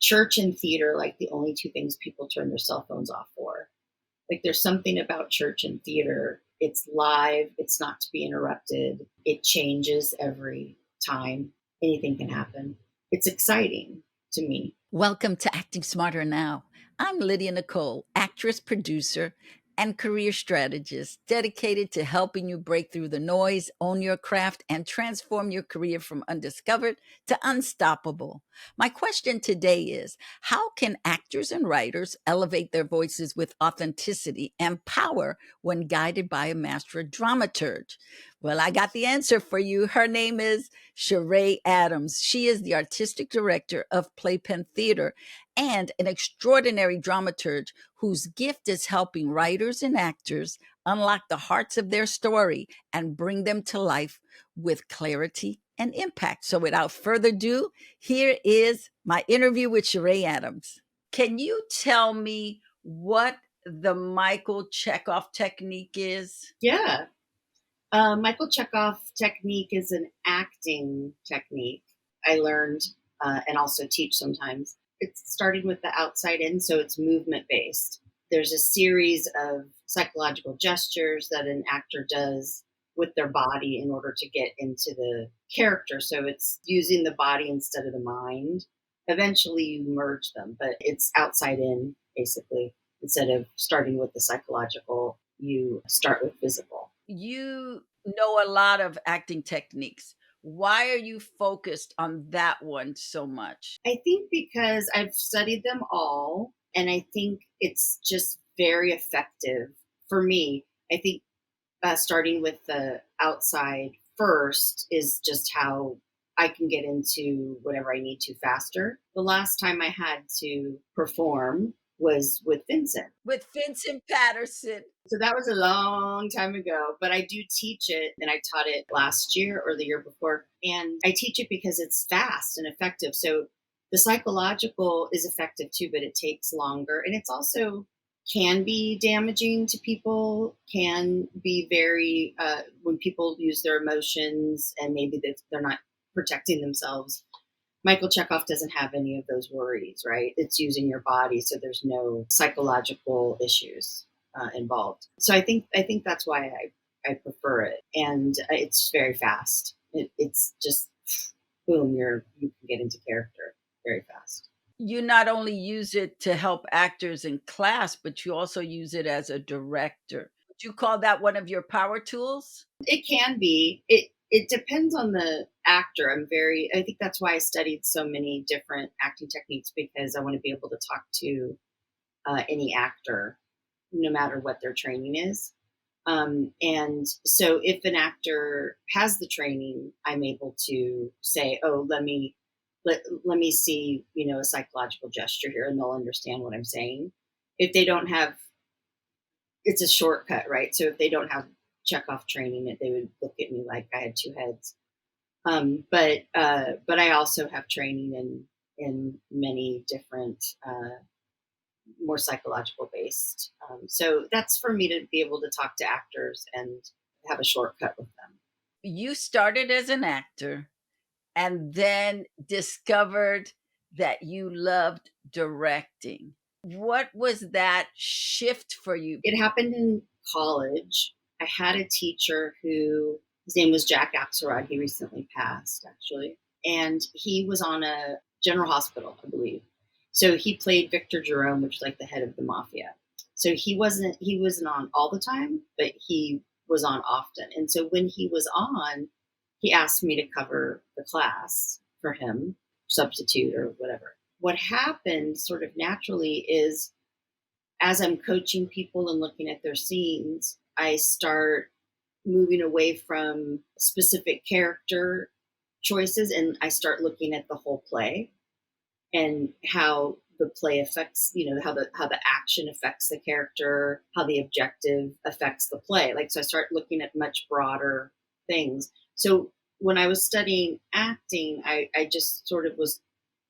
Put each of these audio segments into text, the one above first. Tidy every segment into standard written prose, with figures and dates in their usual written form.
church and theater, like the only two things people turn their cell phones off for. Like there's something about church and theater. It's live. It's not to be interrupted. It changes every time. Anything can happen. It's exciting to me. Welcome to Acting Smarter Now. I'm Lydia Nicole, actress, producer, and career strategist dedicated to helping you break through the noise, own your craft, and transform your career from undiscovered to unstoppable. My question today is, how can actors and writers elevate their voices with authenticity and power when guided by a master dramaturge? Well, I got the answer for you. Her name is Sheree Adams. She is the artistic director of PlayPen Theater and an extraordinary dramaturge whose gift is helping writers and actors unlock the hearts of their story and bring them to life with clarity and impact. So without further ado, here is my interview with Sheree Adams. Can you tell me what the Michael Chekhov technique is? Yeah. Michael Chekhov technique is an acting technique I learned and also teach sometimes. It's starting with the outside in, so it's movement based. There's a series of psychological gestures that an actor does with their body in order to get into the character. So it's using the body instead of the mind. Eventually you merge them, but it's outside in, basically. Instead of starting with the psychological, you start with physical. You know a lot of acting techniques. Why are you focused on that one so much? I think because I've studied them all, and I think it's just very effective for me. I think starting with the outside first is just how I can get into whatever I need to faster. The last time I had to perform was with Vincent. With Vincent Patterson. So that was a long time ago, but I do teach it, and I taught it last year or the year before. And I teach it because it's fast and effective. So the psychological is effective too, but it takes longer. And it's also can be damaging to people, can be very, when people use their emotions and maybe they're not protecting themselves. Michael Chekhov doesn't have any of those worries, right? It's using your body, so there's no psychological issues involved. So I think that's why I prefer it, and it's very fast. It's just boom, you can get into character very fast. You not only use it to help actors in class, but you also use it as a director. Would you call that one of your power tools? It can be. It depends on the actor. I think that's why I studied so many different acting techniques, because I want to be able to talk to any actor, no matter what their training is. And so if an actor has the training, I'm able to say, oh, let me see, a psychological gesture here, and they'll understand what I'm saying. If they don't have, it's a shortcut, right? So if they don't have Chekhov training, they would look at me like I had two heads. But I also have training in many different, more psychological based. So that's for me to be able to talk to actors and have a shortcut with them. You started as an actor and then discovered that you loved directing. What was that shift for you? It happened in college. I had a teacher his name was Jack Axelrod. He recently passed, actually. And he was on a general hospital, I believe. So he played Victor Jerome, which is like the head of the mafia. So he wasn't on all the time, but he was on often. And so when he was on, he asked me to cover the class for him, substitute or whatever. What happened sort of naturally is, as I'm coaching people and looking at their scenes, I start moving away from specific character choices, and I start looking at the whole play and how the play affects, how the action affects the character, how the objective affects the play. So I start looking at much broader things. So when I was studying acting, I just sort of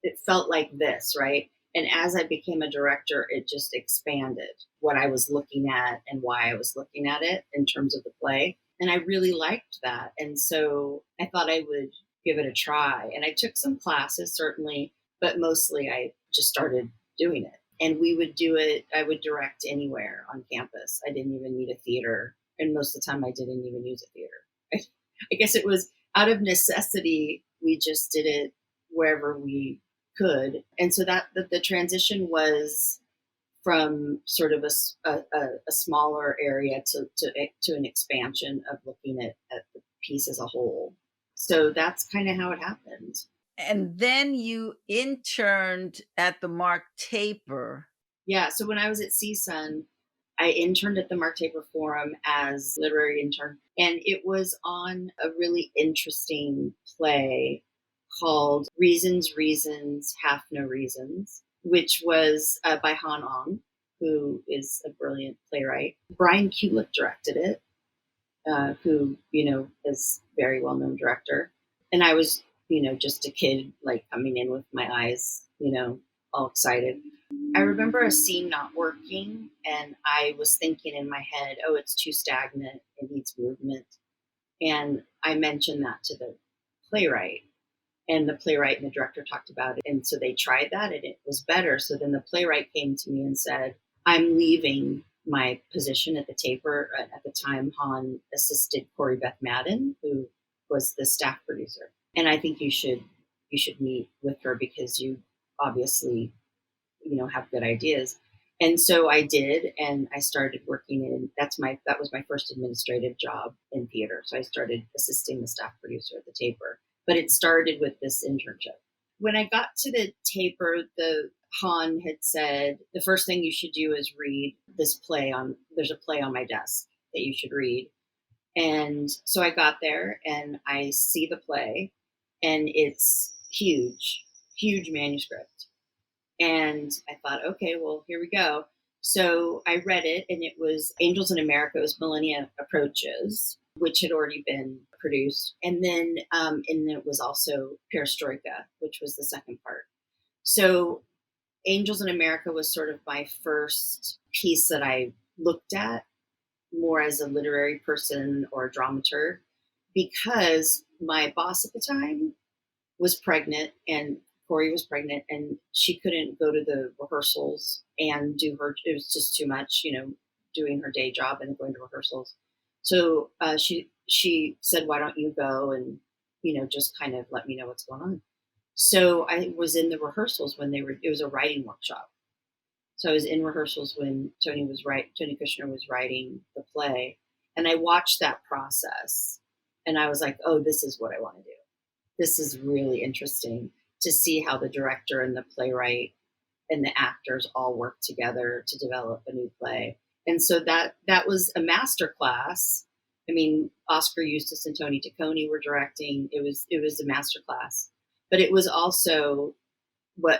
it felt like this, right? And as I became a director, it just expanded what I was looking at and why I was looking at it in terms of the play. And I really liked that. And so I thought I would give it a try. And I took some classes, certainly, but mostly I just started doing it. And we would do it, I would direct anywhere on campus. I didn't even need a theater. And most of the time, I didn't even use a theater. I guess it was out of necessity. We just did it wherever we could. And so that the transition was from sort of a smaller area to an expansion of looking at the piece as a whole. So that's kind of how it happened. And then you interned at the Mark Taper. Yeah. So when I was at CSUN, I interned at the Mark Taper Forum as literary intern, and it was on a really interesting play called Reasons, Reasons, Half No Reasons, which was by Han Ong, who is a brilliant playwright. Brian Kulick directed it, who, is a very well-known director. And I was, just a kid, like coming in with my eyes, all excited. I remember a scene not working, and I was thinking in my head, oh, it's too stagnant, it needs movement. And I mentioned that to the playwright, and the playwright and the director talked about it. And so they tried that, and it was better. So then the playwright came to me and said, I'm leaving my position at the Taper. At the time, Han assisted Corey Beth Madden, who was the staff producer. And I think you should meet with her because you obviously have good ideas. And so I did, and I started working that was my first administrative job in theater. So I started assisting the staff producer at the Taper. But it started with this internship. When I got to the Taper, the Han had said, the first thing you should do is read this play there's a play on my desk that you should read. And so I got there and I see the play, and it's huge, huge manuscript. And I thought, okay, well, here we go. So I read it, and it was Angels in America's Millennia Approaches, which had already been produced. And then it was also Perestroika, which was the second part. So Angels in America was sort of my first piece that I looked at more as a literary person or a dramaturg, because my boss at the time was pregnant, and Corey was pregnant, and she couldn't go to the rehearsals and it was just too much, doing her day job and going to rehearsals. So she said, why don't you go and, just kind of let me know what's going on. So I was in the rehearsals when it was a writing workshop. So I was in rehearsals when Tony Kushner was writing the play, and I watched that process, and I was like, oh, this is what I want to do. This is really interesting to see how the director and the playwright and the actors all work together to develop a new play. And so that was a master class. I mean, Oscar Eustace and Tony Taccone were directing. It was a master class, but it was also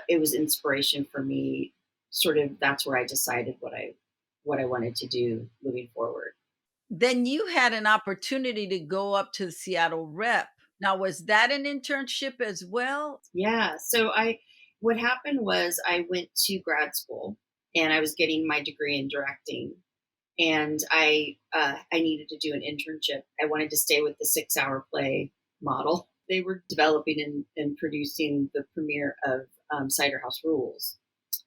it was inspiration for me. Sort of, that's where I decided what I wanted to do moving forward. Then you had an opportunity to go up to the Seattle Rep. Now, was that an internship as well? Yeah. So what happened was I went to grad school, and I was getting my degree in directing, and I needed to do an internship. I wanted to stay with the 6-hour play model. They were developing and producing the premiere of Cider House Rules,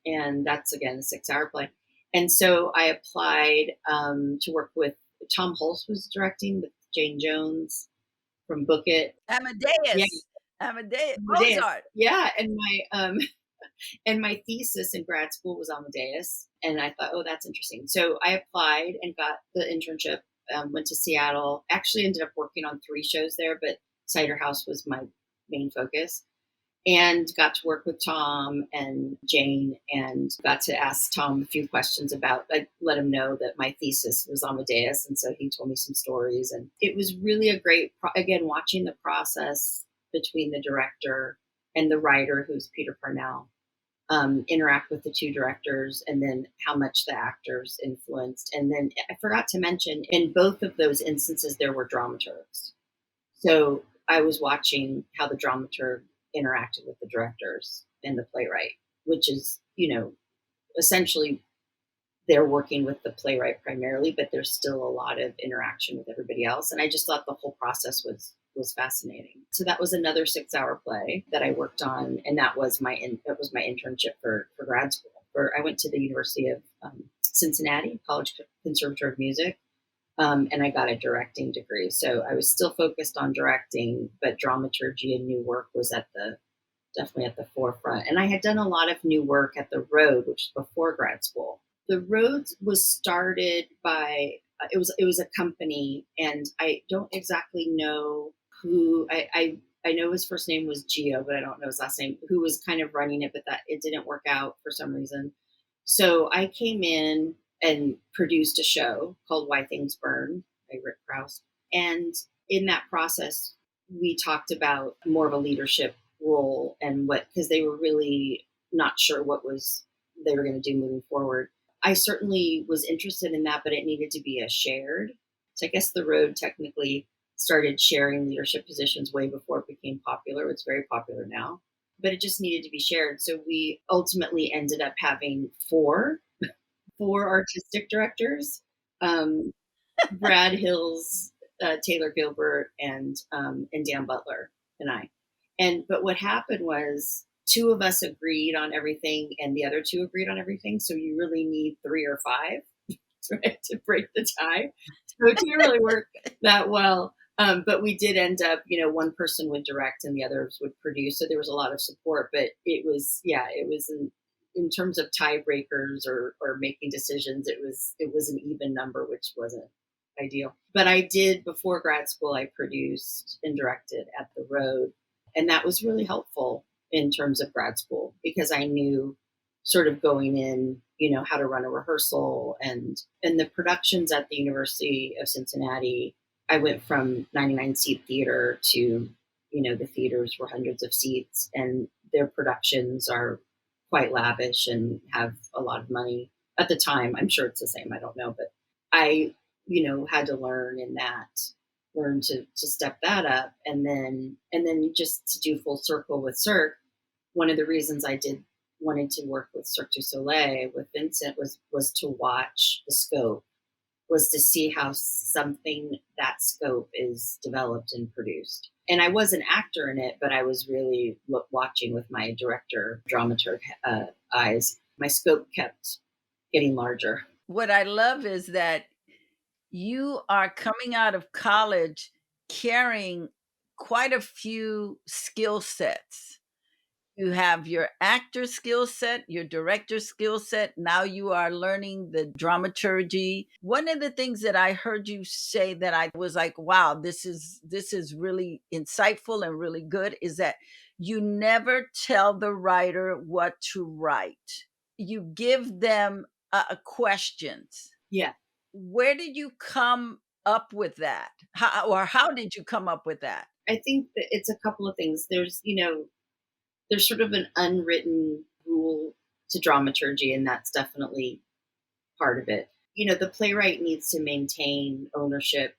and that's again a 6-hour play. And so I applied to work with Tom Hulse was directing with Jane Jones from Book It. Amadeus. Mozart. Yeah, and my thesis in grad school was Amadeus, and I thought, oh, that's interesting. So I applied and got the internship. Went to Seattle. Actually, ended up working on 3 shows there, but Cider House was my main focus. And got to work with Tom and Jane, and got to ask Tom a few questions about, I let him know that my thesis was Amadeus. And so he told me some stories, and it was really a great, again, watching the process between the director and the writer, who's Peter Parnell, interact with the 2 directors, and then how much the actors influenced. And then I forgot to mention, in both of those instances, there were dramaturgs. So I was watching how the dramaturg interacted with the directors and the playwright, which is, essentially they're working with the playwright primarily, but there's still a lot of interaction with everybody else. And I just thought the whole process was was fascinating. So that was another 6-hour play that I worked on, and that was my internship for grad school. I went to the University of Cincinnati College Conservatory of Music, and I got a directing degree. So I was still focused on directing, but dramaturgy and new work was definitely at the forefront. And I had done a lot of new work at the Road, which was before grad school. The Road was started by it was a company, and I don't exactly know who. I know his first name was Gio, but I don't know his last name. Who was kind of running it, but that it didn't work out for some reason. So I came in and produced a show called Why Things Burn by Rick Krause, and in that process, we talked about more of a leadership role and because they were really not sure what was they were going to do moving forward. I certainly was interested in that, but it needed to be a shared. So I guess the Road technically started sharing leadership positions way before it became popular. It's very popular now, but it just needed to be shared. So we ultimately ended up having four artistic directors, Brad Hills, Taylor Gilbert, and Dan Butler and I. But what happened was two of us agreed on everything, and the other two agreed on everything. So you really need 3 or 5 to break the tie. So it didn't really work that well. But we did end up, one person would direct and the others would produce. So there was a lot of support. But it was in terms of tiebreakers or making decisions, it was an even number, which wasn't ideal. But I did, before grad school, I produced and directed at the Road, and that was really helpful in terms of grad school, because I knew sort of going in, how to run a rehearsal, and the productions at the University of Cincinnati. I went from 99-seat theater to, the theaters were hundreds of seats, and their productions are quite lavish and have a lot of money at the time. I'm sure it's the same. I don't know, but I, had to learn to step that up, and then just to do full circle with Cirque. One of the reasons I wanted to work with Cirque du Soleil with Vincent was to watch the scope, was to see how something that scope is developed and produced. And I was an actor in it, but I was really watching with my director, dramaturge eyes. My scope kept getting larger. What I love is that you are coming out of college carrying quite a few skill sets. You have your actor skill set, your director skill set. Now you are learning the dramaturgy. One of the things that I heard you say that I was like, wow, this is really insightful and really good, is that you never tell the writer what to write. You give them questions. Yeah. Where did you come up with that? How did you come up with that? I think that it's a couple of things. There's sort of an unwritten rule to dramaturgy, and that's definitely part of it. The playwright needs to maintain ownership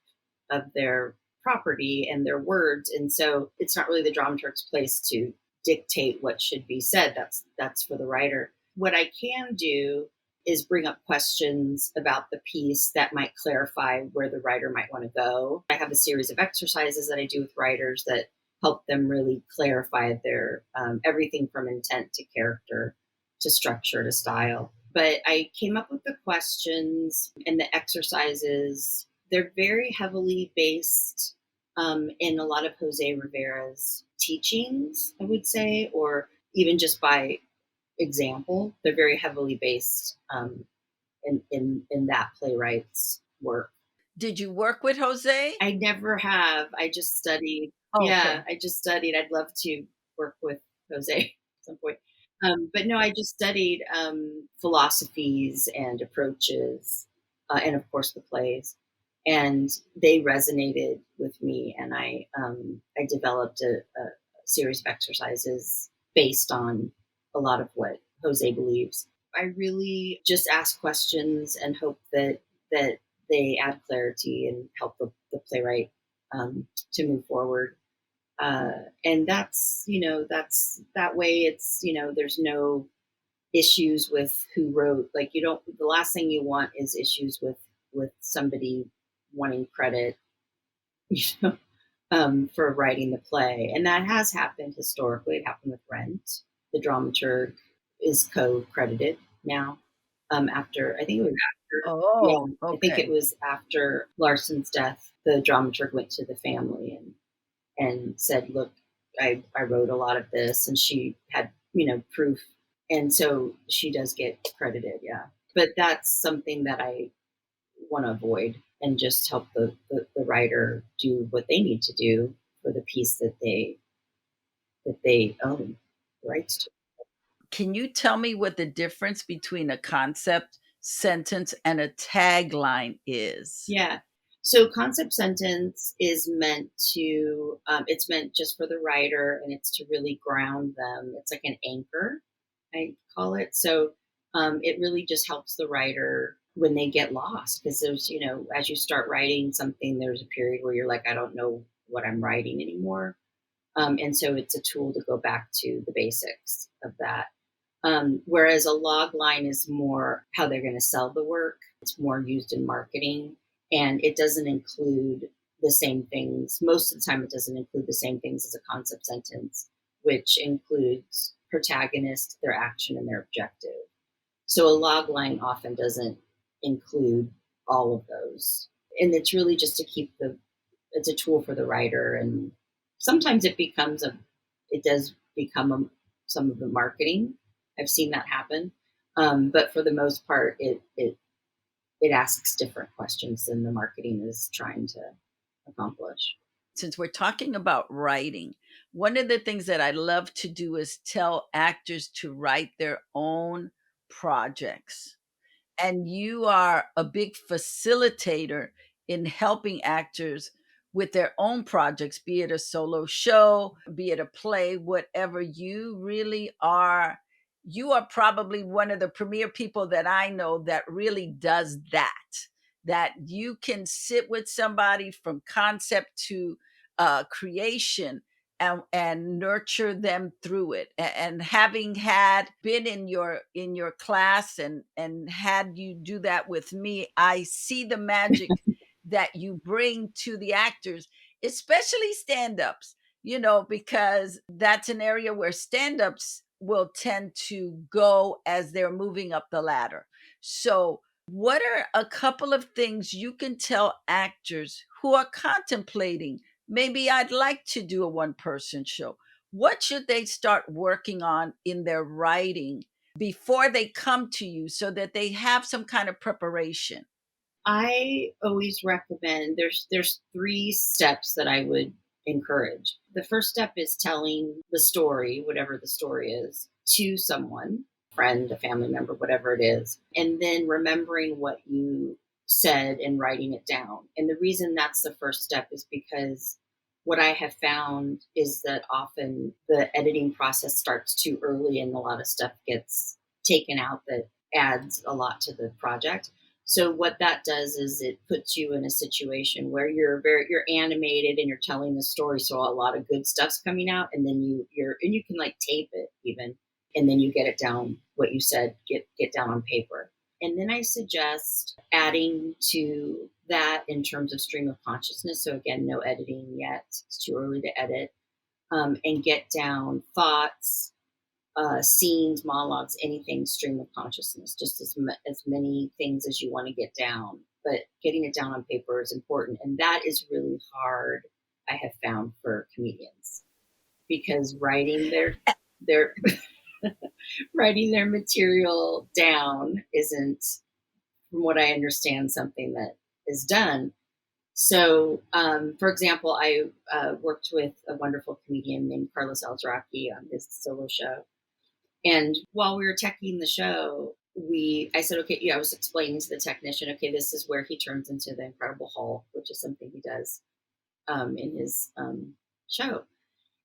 of their property and their words, and so it's not really the dramaturg's place to dictate what should be said. That's for the writer. What I can do is bring up questions about the piece that might clarify where the writer might want to go. I have a series of exercises that I do with writers that help them really clarify their everything from intent to character to structure to style. But I came up with the questions and the exercises. They're very heavily based in a lot of Jose Rivera's teachings, I would say, or even just by example. They're very heavily based in that playwright's work. Did you work with Jose? I never have. I just studied. Oh, Yeah, okay. I just studied. I'd love to work with Jose at some point. But no, I just studied philosophies and approaches, and of course the plays, and they resonated with me. And I developed a series of exercises based on a lot of what Jose believes. I really just ask questions and hope that they add clarity and help the playwright to move forward. And that's that way. It's there's no issues with who wrote. Like the last thing you want is issues with somebody wanting credit. for writing the play. And that has happened historically. It happened with Rent. The dramaturg is co-credited now. After I think it was after, Oh, yeah, I think it okay. was after Larson's death. The dramaturg went to the family and said, "Look, I wrote a lot of this," and she had proof, and so she does get credited. Yeah, but that's something that I want to avoid and just help the writer do what they need to do for the piece that they own the rights to. Can you tell me what the difference between a concept sentence and a tagline is? Yeah. So concept sentence is meant to it's meant just for the writer, and it's to really ground them. It's like an anchor, I call it. So it really just helps the writer when they get lost, because there's, as you start writing something, there's a period where you're like, I don't know what I'm writing anymore. And so it's a tool to go back to the basics of that. Whereas a log line is more how they're going to sell the work. It's more used in marketing, and it doesn't include the same things. Most of the time, it doesn't include the same things as a concept sentence, which includes protagonist, their action, and their objective. So a log line often doesn't include all of those. And it's really just to keep it's a tool for the writer. And sometimes it does become some of the marketing. I've seen that happen. But for the most part, it asks different questions than the marketing is trying to accomplish. Since we're talking about writing, one of the things that I love to do is tell actors to write their own projects. And you are a big facilitator in helping actors with their own projects, be it a solo show, be it a play, whatever. You are probably one of the premier people that I know that really does that you can sit with somebody from concept to creation and nurture them through it. And having had been in your class and had you do that with me, I see the magic that you bring to the actors, especially stand-ups, because that's an area where stand-ups will tend to go as they're moving up the ladder. So what are a couple of things you can tell actors who are contemplating, maybe I'd like to do a one person show? What should they start working on in their writing before they come to you so that they have some kind of preparation? I always recommend there's three steps that I would encourage. The first step is telling the story, whatever the story is, to someone, friend, a family member, whatever it is, and then remembering what you said and writing it down. And the reason that's the first step is because what I have found is that often the editing process starts too early and a lot of stuff gets taken out that adds a lot to the project. So what that does is it puts you in a situation where you're animated and you're telling the story, so a lot of good stuff's coming out, and then you can like tape it even, and then you get it down, what you said, get down on paper. And then I suggest adding to that in terms of stream of consciousness. So again, no editing yet; it's too early to edit. And get down thoughts, scenes, monologues, anything stream of consciousness, just as many things as you want to get down. But getting it down on paper is important. And that is really hard, I have found, for comedians, because their writing their material down isn't, from what I understand, something that is done. So, for example, I worked with a wonderful comedian named Carlos Alzraki on his solo show, and while we were teching the show, I said, okay, I was explaining to the technician, okay, this is where he turns into the Incredible Hulk, which is something he does in his show.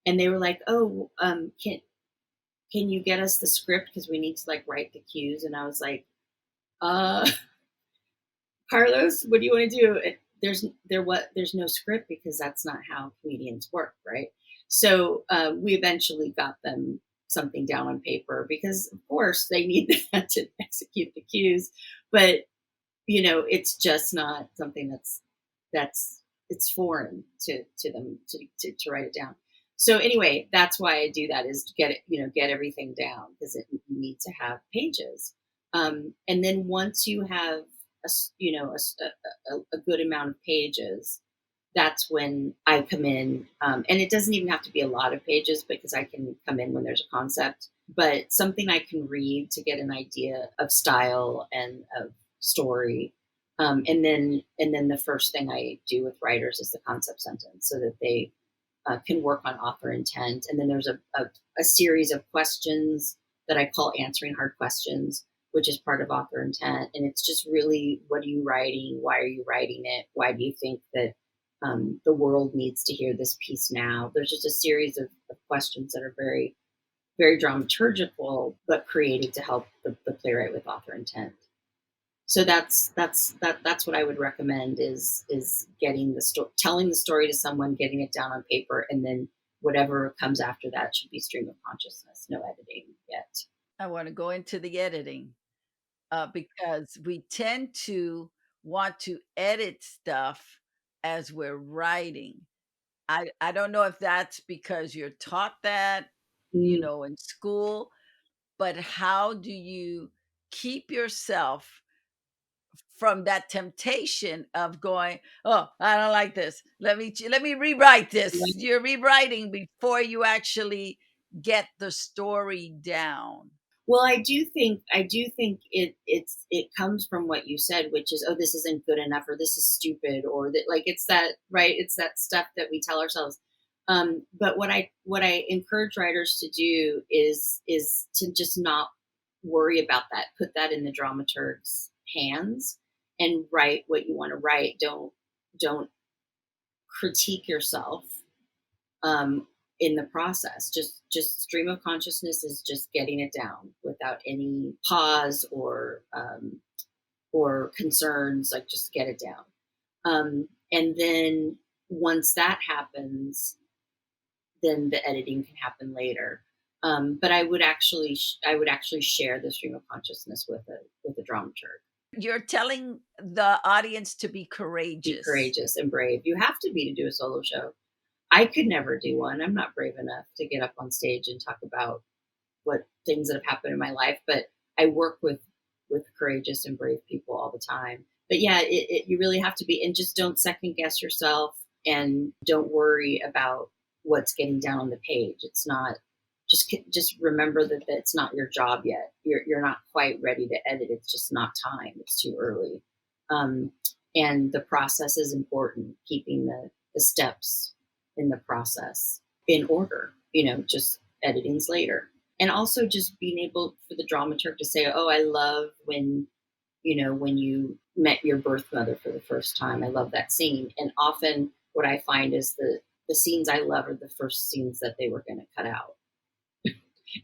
And they were like, oh, can you get us the script, because we need to like write the cues? And I was like, uh, Carlos, what do you want to do? There's no script, because that's not how comedians work, right? So we eventually got them something down on paper, because of course they need that to execute the cues, but it's just not something that's it's foreign to them to write it down. So anyway, that's why I do that, is to get it, get everything down, because you need to have pages. And then once you have a good amount of pages, that's when I come in. And it doesn't even have to be a lot of pages, because I can come in when there's a concept, but something I can read to get an idea of style and of story. And then the first thing I do with writers is the concept sentence, so that they can work on author intent. And then there's a series of questions that I call answering hard questions, which is part of author intent. And it's just really, what are you writing? Why are you writing it? Why do you think that the world needs to hear this piece now? There's just a series of questions that are very, very dramaturgical, but created to help the playwright with author intent. So that's what I would recommend, is getting the story, telling the story to someone, getting it down on paper, and then whatever comes after that should be stream of consciousness, no editing yet. I want to go into the editing because we tend to want to edit stuff as we're writing. I don't know if that's because you're taught that, Mm. in school, but how do you keep yourself from that temptation of going, "Oh, I don't like this. Let me rewrite this." You're rewriting before you actually get the story down. Well, I do think it comes from what you said, which is, oh, this isn't good enough, or this is stupid, or that, like, it's that, right, it's that stuff that we tell ourselves. But what I encourage writers to do is to just not worry about that. Put that in the dramaturg's hands and write what you want to write. Don't critique yourself in the process. Just stream of consciousness is just getting it down without any pause or concerns. Like, just get it down. And then once that happens, then the editing can happen later. But I would actually share the stream of consciousness with a dramaturg. You're telling the audience to be Be courageous. courageous and brave. You have to be to do a solo show. I could never do one. I'm not brave enough to get up on stage and talk about what things that have happened in my life, but I work with courageous and brave people all the time. But yeah, you really have to be, and just don't second guess yourself, and don't worry about what's getting down on the page. It's not, just remember that it's not your job yet. You're not quite ready to edit. It's just not time. It's too early. Um, and the process is important. Keeping the steps in the process in order. Just editing's later. And also just being able for the dramaturg to say, "Oh, I love when you met your birth mother for the first time. I love that scene." And often what I find is the scenes I love are the first scenes that they were going to cut out.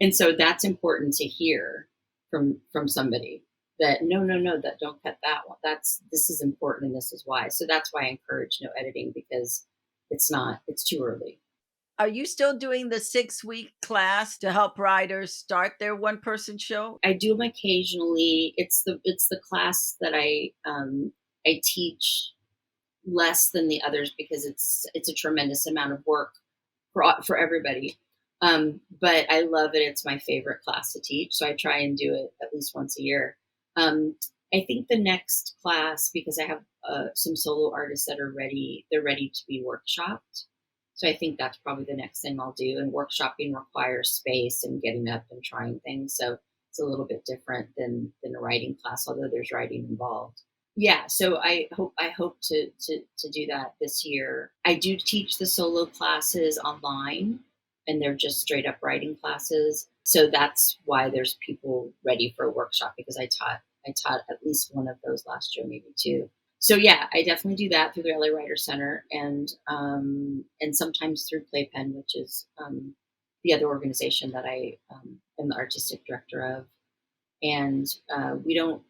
And so that's important to hear from somebody, that no, no, no, that don't cut that one. This is important, and this is why. So that's why I encourage no editing, because it's too early. Are you still doing the 6-week class to help writers start their one-person show? I do them occasionally. It's the class that I teach less than the others, because it's a tremendous amount of work for everybody. But I love it. It's my favorite class to teach, so I try and do it at least once a year. Um, I think the next class, because I have some solo artists that are ready, they're ready to be workshopped. So I think that's probably the next thing I'll do. And workshopping requires space and getting up and trying things, so it's a little bit different than a writing class, although there's writing involved. Yeah, so I hope to do that this year. I do teach the solo classes online, and they're just straight up writing classes. So that's why there's people ready for a workshop, because I taught at least one of those last year, maybe two. So yeah, I definitely do that through the LA Writer Center, and sometimes through PlayPenn, which is the other organization that I am the artistic director of. And we don't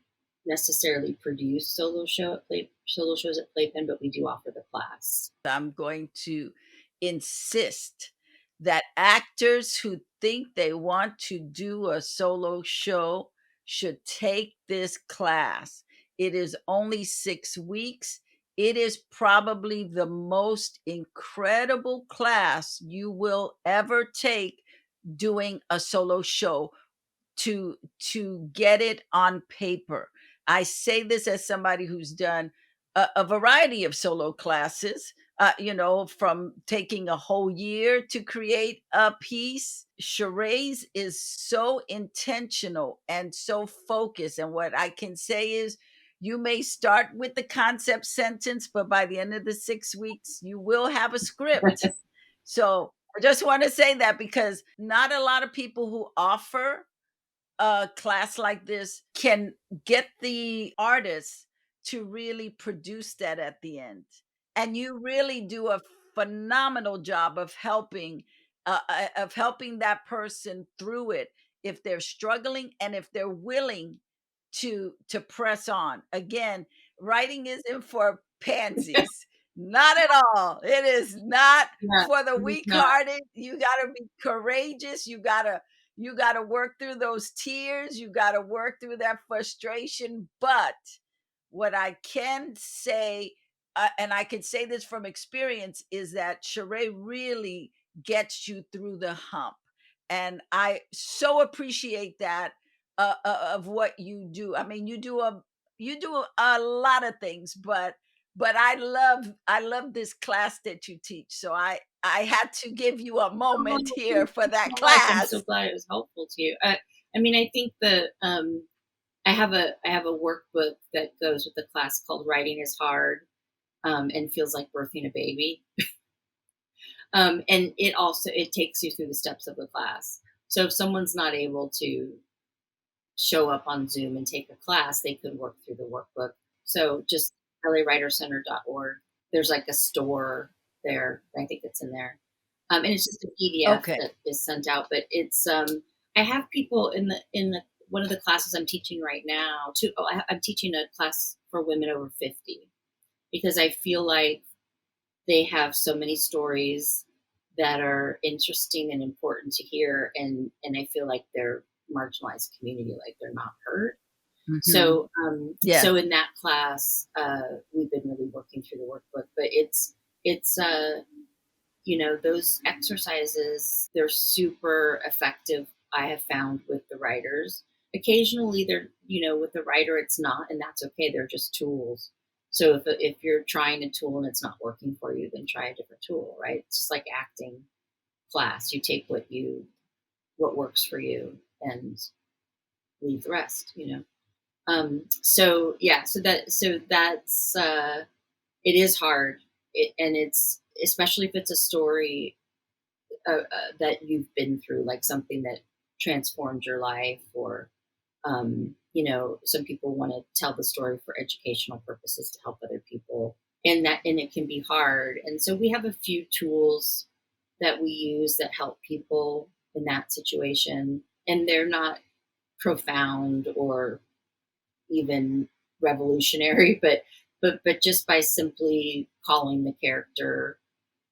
necessarily produce solo shows at PlayPenn, but we do offer the class. I'm going to insist that actors who think they want to do a solo show should take this class. It is only 6 weeks. it is probably the most incredible class you will ever take doing a solo show to get it on paper. I say this as somebody who's done a variety of solo classes, from taking a whole year to create a piece. Charades is so intentional and so focused. And what I can say is, you may start with the concept sentence, but by the end of the 6 weeks, you will have a script. So I just want to say that, because not a lot of people who offer a class like this can get the artists to really produce that at the end. And you really do a phenomenal job of helping that person through it, if they're struggling and if they're willing to press on. Again, writing isn't for pansies. Not at all. It is not Yeah, for the it is weak not. hearted. You got to be courageous. You got to work through those tears. You got to work through that frustration. But what I can say, and I can say this from experience, is that charade really gets you through the hump. And I so appreciate that, of what you do. I mean, you do a lot of things, but I love this class that you teach. So I had to give you a Oh, moment thank here for you that so much. I'm so class. glad it was helpful to you. I mean, I think I have a workbook that goes with the class called "Writing is Hard," and feels like birthing a baby. And it takes you through the steps of the class. So if someone's not able to show up on Zoom and take a class, they could work through the workbook. So just lawritercenter.org. There's like a store there. I think it's in there. And it's just a PDF Okay. that is sent out. But I have people in the one of the classes I'm teaching right now. I'm teaching a class for women over 50 because I feel like they have so many stories that are interesting and important to hear, and I feel like they're marginalized community, like they're not heard. Hmm. So Yes. in that class, we've been really working through the workbook, but it's those exercises, they're super effective. I have found with the writers. Occasionally, with the writer, it's not, and that's okay. They're just tools. So if you're trying a tool and it's not working for you, then try a different tool, right? It's just like acting class. You take what works for you and leave the rest. So yeah, so that's it is hard, and it's especially if it's a story that you've been through, like something that transformed your life, or some people want to tell the story for educational purposes to help other people, and it can be hard. And so we have a few tools that we use that help people in that situation, and they're not profound or even revolutionary, but just by simply calling the character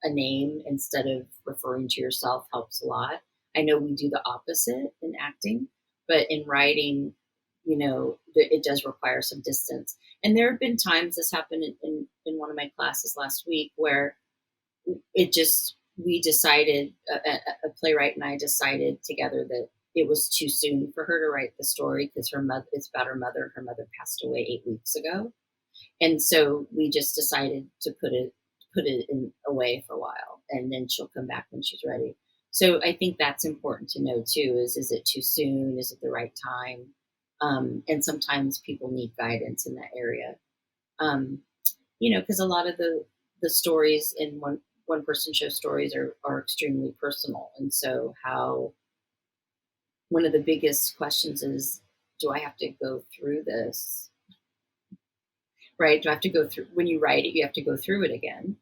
a name instead of referring to yourself helps a lot. I know we do the opposite in acting, but in writing, it does require some distance. And there have been times, this happened in one of my classes last week, where it just we decided, a playwright and I decided together that it was too soon for her to write the story, because her mother it's about her mother. Her mother passed away 8 weeks ago, and so we just decided to put it away for a while, and then she'll come back when she's ready. So I think that's important to know too: is it too soon? Is it the right time? And sometimes people need guidance in that area. Um, because a lot of the stories in one person show stories are extremely personal, and so how one of the biggest questions is, do I have to go through this, right? Do I have to go through, when you write it, you have to go through it again.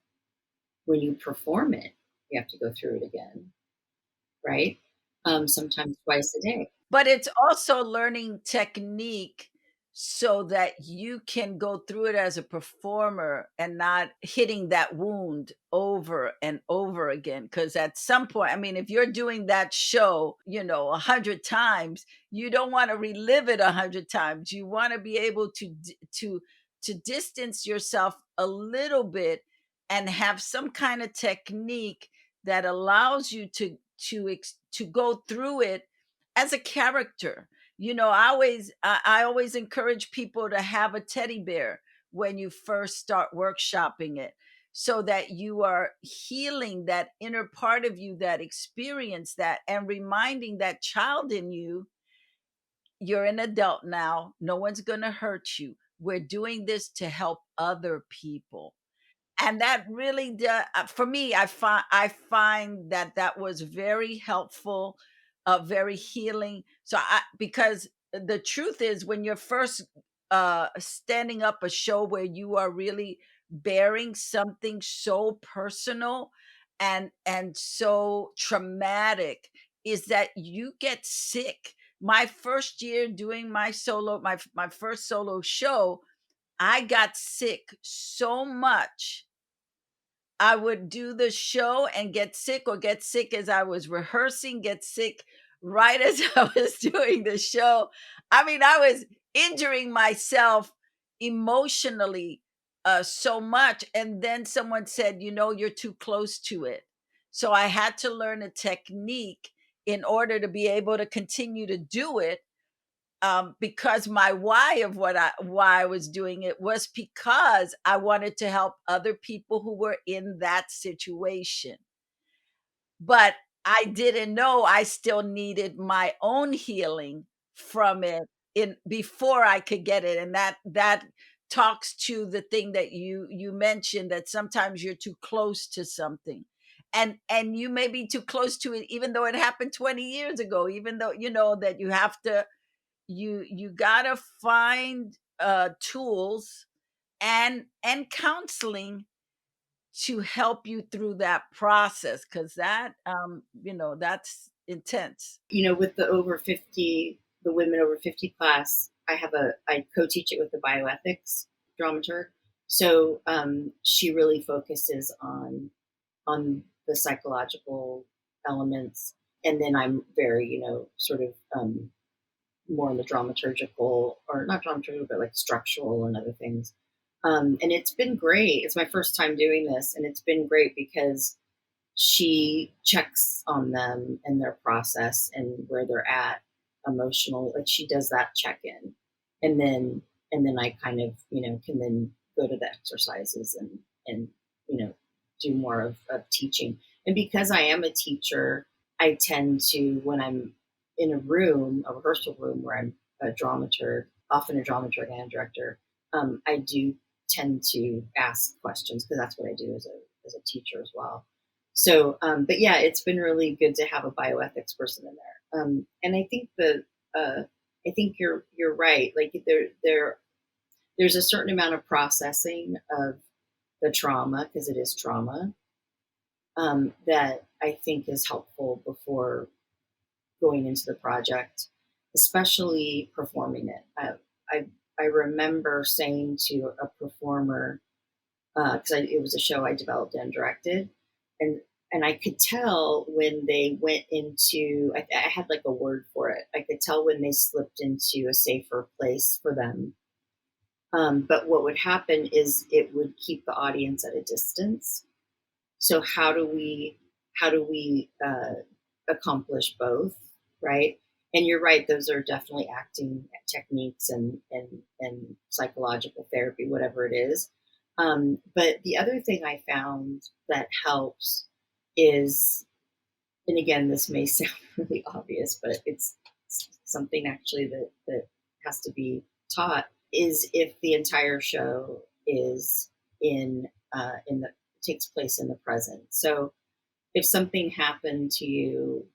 When you perform it, you have to go through it again, right? Sometimes twice a day. But it's also learning technique so that you can go through it as a performer and not hitting that wound over and over again. Because at some point, I mean, if you're doing that show, 100 times, you don't want to relive it 100 times. You want to be able to to distance yourself a little bit and have some kind of technique that allows you to go through it as a character. I always encourage people to have a teddy bear when you first start workshopping it, so that you are healing that inner part of you that experienced that, and reminding that child in you, you're an adult now. No one's going to hurt you. We're doing this to help other people. And that really for me, I find that that was very helpful, very healing. Because the truth is, when you're first standing up a show where you are really bearing something so personal and so traumatic, is that you get sick. My first year doing my first solo show, I got sick so much. I would do the show and get sick, or get sick as I was rehearsing, get sick right as I was doing the show. I mean, I was injuring myself emotionally so much. And then someone said, you're too close to it. So I had to learn a technique in order to be able to continue to do it, because my why I was doing it was because I wanted to help other people who were in that situation. But I didn't know I still needed my own healing from it in before I could get it. And that talks to the thing that you mentioned, that sometimes you're too close to something. And you may be too close to it even though it happened 20 years ago, even though you know that you have to you gotta find tools and counseling to help you through that process, because that's intense. With the women over 50 class, I co-teach it with the bioethics dramaturge. So she really focuses on the psychological elements, and then I'm very, sort of more on the dramaturgical, or not dramaturgical, but like structural and other things. And it's been great. It's my first time doing this, and it's been great because she checks on them and their process and where they're at emotionally. Like, she does that check in, and then I kind of, can then go to the exercises and do more of teaching. And because I am a teacher, I tend to, when I'm in a rehearsal room where I'm a dramaturg, often a dramaturg and a director, I do tend to ask questions, because that's what I do as a teacher as well. So, but yeah, it's been really good to have a bioethics person in there. And I think I think you're right. Like, there's a certain amount of processing of the trauma, because it is trauma, that I think is helpful before going into the project, especially performing it. I remember saying to a performer, because it was a show I developed and directed, and and I could tell when they went into, I had like a word for it. I could tell when they slipped into a safer place for them. But what would happen is it would keep the audience at a distance. So how do we accomplish both, right? And you're right; those are definitely acting techniques and psychological therapy, whatever it is. But the other thing I found that helps is, and again, this may sound really obvious, but it's something actually that has to be taught, is if the entire show is in the takes place in the present. So if something happened to you,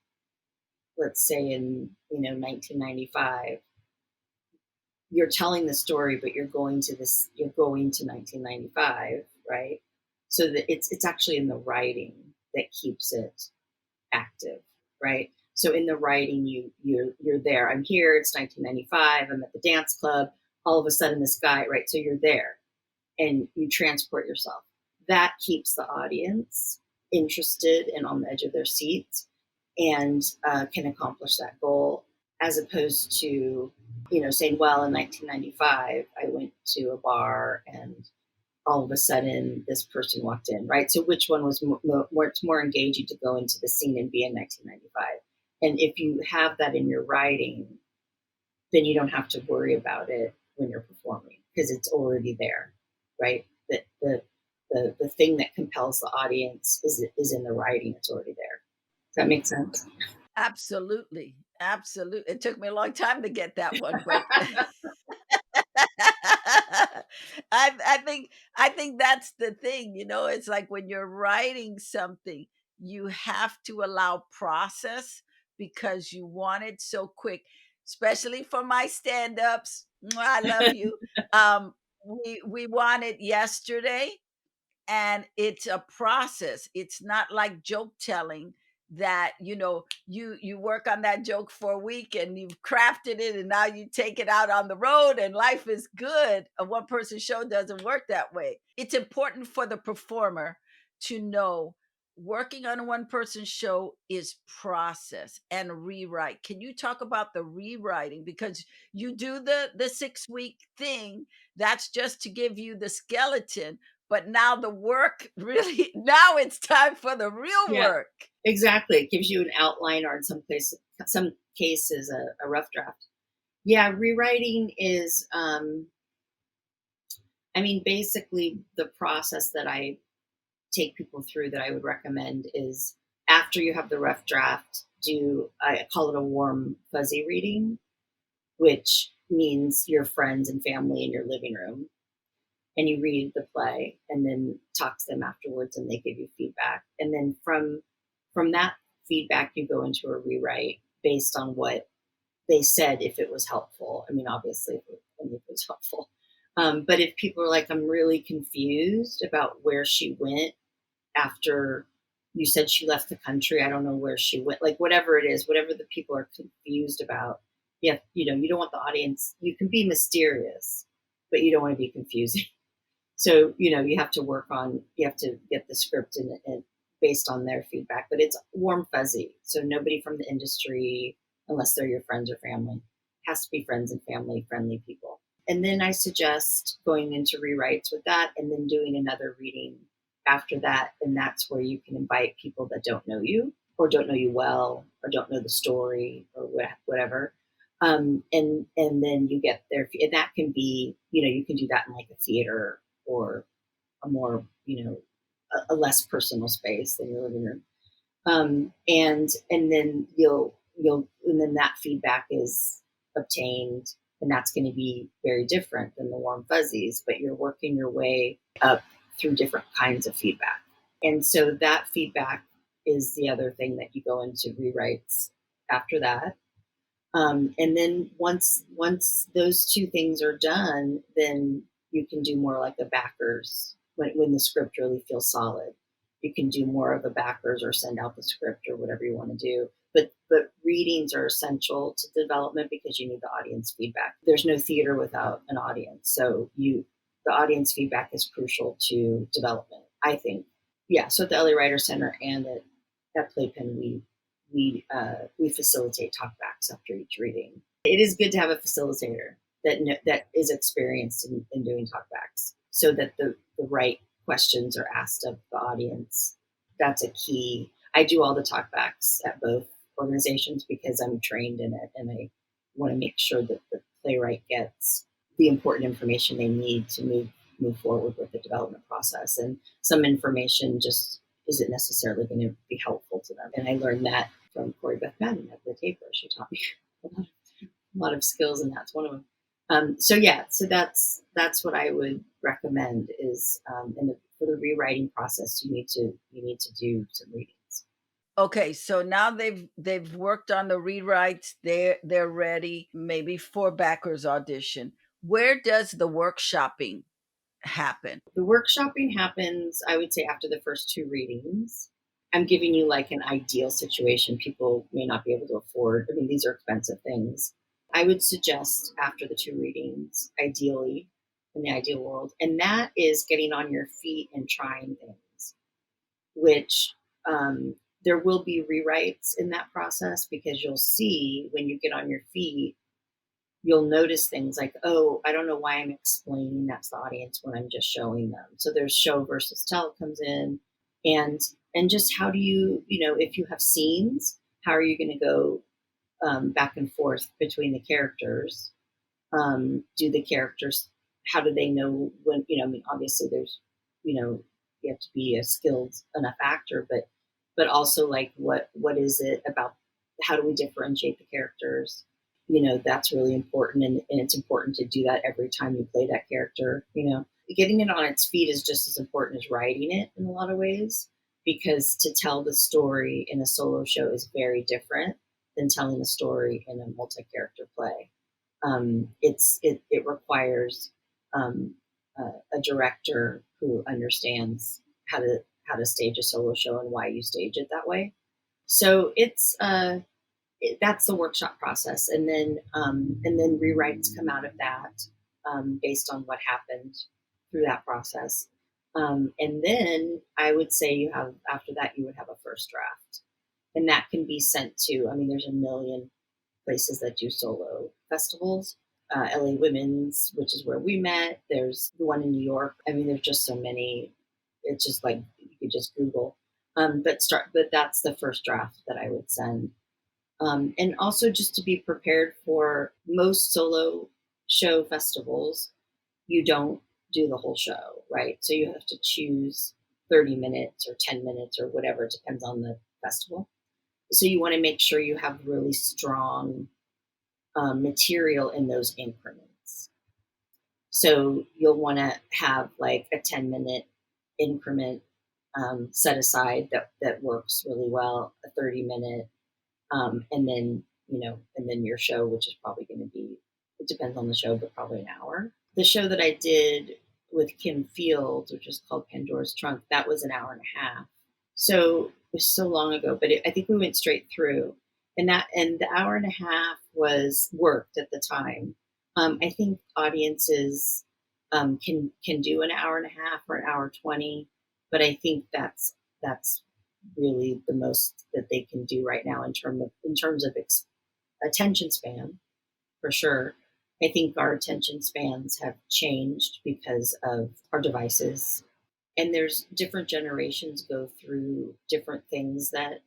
let's say in 1995, you're telling the story, but you're going to 1995, right? So that it's actually in the writing that keeps it active, right? So in the writing, you're there. I'm here. It's 1995. I'm at the dance club. All of a sudden, this guy, right? So you're there, and you transport yourself. That keeps the audience interested and on the edge of their seats, and can accomplish that goal, as opposed to saying, well, in 1995, I went to a bar and all of a sudden this person walked in, right? So which one was it's more engaging to go into the scene and be in 1995? And if you have that in your writing, then you don't have to worry about it when you're performing because it's already there, right? That the thing that compels the audience is in the writing. It's already there. Does that make sense? Absolutely. Absolutely. It took me a long time to get that one, but I think that's the thing, it's like when you're writing something, you have to allow process because you want it so quick, especially for my stand-ups. Mwah, I love you. We want it yesterday, and it's a process. It's not like joke telling that you work on that joke for a week and you've crafted it and now you take it out on the road and life is good. A one person show doesn't work that way. It's important for the performer to know working on a one person show is process and rewrite. Can you talk about the rewriting, because you do the 6 week thing, that's just to give you the skeleton, but now the work really, now it's time for the real Yeah, work. exactly. It gives you an outline, or in some cases, a rough draft. Yeah, rewriting is, basically the process that I take people through that I would recommend is after you have the rough draft, I call it a warm, fuzzy reading, which means your friends and family in your living room, and you read the play and then talk to them afterwards and they give you feedback. And then from that feedback, you go into a rewrite based on what they said, if it was helpful. Obviously, if it was helpful. But if people are like, I'm really confused about where she went after you said she left the country, I don't know where she went, like whatever it is, whatever the people are confused about. Yeah, you don't want the audience, you can be mysterious, but you don't want to be confusing. So, you have to you have to get the script and based on their feedback, but it's warm, fuzzy. So nobody from the industry, unless they're your friends or family, it has to be friends and family friendly people. And then I suggest going into rewrites with that and then doing another reading after that. And that's where you can invite people that don't know you or don't know you well or don't know the story or whatever. And then you get their, and that can be, you can do that in like a theater or a more, a less personal space than your living room. And then and then that feedback is obtained, and that's going to be very different than the warm fuzzies, but you're working your way up through different kinds of feedback. And so that feedback is the other thing that you go into rewrites after that. And then once those two things are done, then you can do more like a backers when the script really feels solid. You can do more of a backers or send out the script or whatever you want to do. But readings are essential to development because you need the audience feedback. There's no theater without an audience, so the audience feedback is crucial to development, I think. Yeah. So at the LA Writer Center and at PlayPenn, we facilitate talkbacks after each reading. It is good to have a facilitator that is experienced in doing talkbacks, so that the right questions are asked of the audience. That's a key. I do all the talkbacks at both organizations because I'm trained in it, and I want to make sure that the playwright gets the important information they need to move forward with the development process. And some information just isn't necessarily going to be helpful to them. And I learned that from Corey Beth Madden at the Taper. She taught me a lot of skills, and that's one of them. So that's what I would recommend is, for the rewriting process, you need to do some readings. Okay, so now they've worked on the rewrites. They're ready, maybe for backers audition. Where does the workshopping happen? The workshopping happens, I would say, after the first two readings. I'm giving you like an ideal situation. People may not be able to afford. These are expensive things. I would suggest after the two readings, ideally, in the ideal world, and that is getting on your feet and trying things, which there will be rewrites in that process because you'll see when you get on your feet you'll notice things like, oh, I don't know why I'm explaining that to the audience when I'm just showing them. So there's show versus tell comes in, and just how do you, if you have scenes, how are you going to go back and forth between the characters? Do the characters, how do they know when, I mean, obviously there's, you have to be a skilled enough actor, but also like what is it about, how do we differentiate the characters? That's really important, and it's important to do that every time you play that character. Getting it on its feet is just as important as writing it in a lot of ways, because to tell the story in a solo show is very different than telling a story in a multi-character play. It requires a director who understands how to stage a solo show and why you stage it that way. So that's the workshop process, and then rewrites come out of that, based on what happened through that process. And then I would say after that you would have a first draft, and that can be sent to. I mean, there's a million places that do solo festivals. LA Women's, which is where we met. There's the one in New York. I mean, there's just so many. It's just like you could just Google. But that's the first draft that I would send. And also just to be prepared for most solo show festivals, you don't do the whole show, right? So you have to choose 30 minutes or 10 minutes or whatever. It depends on the festival. So you want to make sure you have really strong material in those increments. So you'll want to have like a 10-minute increment set aside that works really well, a 30-minute, and then your show, which is probably going to be, it depends on the show, but probably an hour. The show that I did with Kim Fields, which is called Pandora's Trunk, that was an hour and a half. So it was so long ago, but I think we went straight through, and the hour and a half was worked at the time. I think audiences can do an hour and a half or an hour 20, but I think that's really the most that they can do right now in terms of attention span, for sure. I think our attention spans have changed because of our devices, and there's different generations go through different things that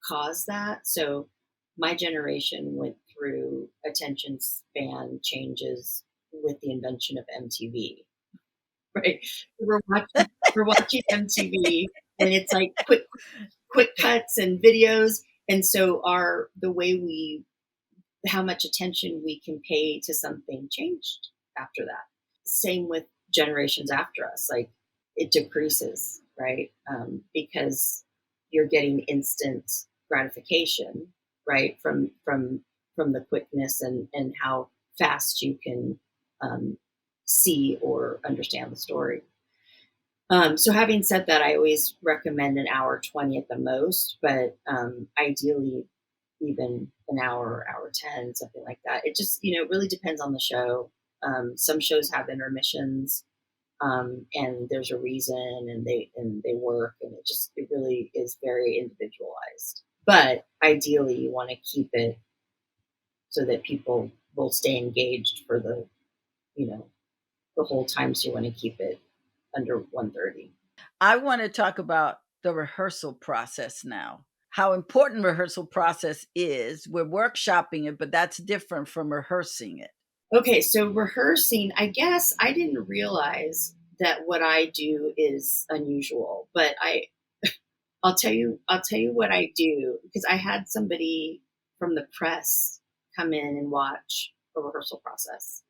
cause that. So my generation went through attention span changes with the invention of MTV, right? We're watching MTV, and it's like quick cuts and videos, and so the way how much attention we can pay to something changed after that. Same with generations after us, like it decreases, right? Because you're getting instant gratification, right, from the quickness and how fast you can see or understand the story. So having said that, I always recommend an hour 20 at the most, but ideally even an hour 10, something like that. It just, really depends on the show. Some shows have intermissions, and there's a reason, and they work, and it really is very individualized. But ideally you want to keep it so that people will stay engaged for the whole time. So you want to keep it under 130. I want to talk about the rehearsal process now. How important rehearsal process is. We're workshopping it, but that's different from rehearsing it. Okay, so rehearsing, I guess I didn't realize that what I do is unusual, but I'll tell you what I do, because I had somebody from the press come in and watch a rehearsal process.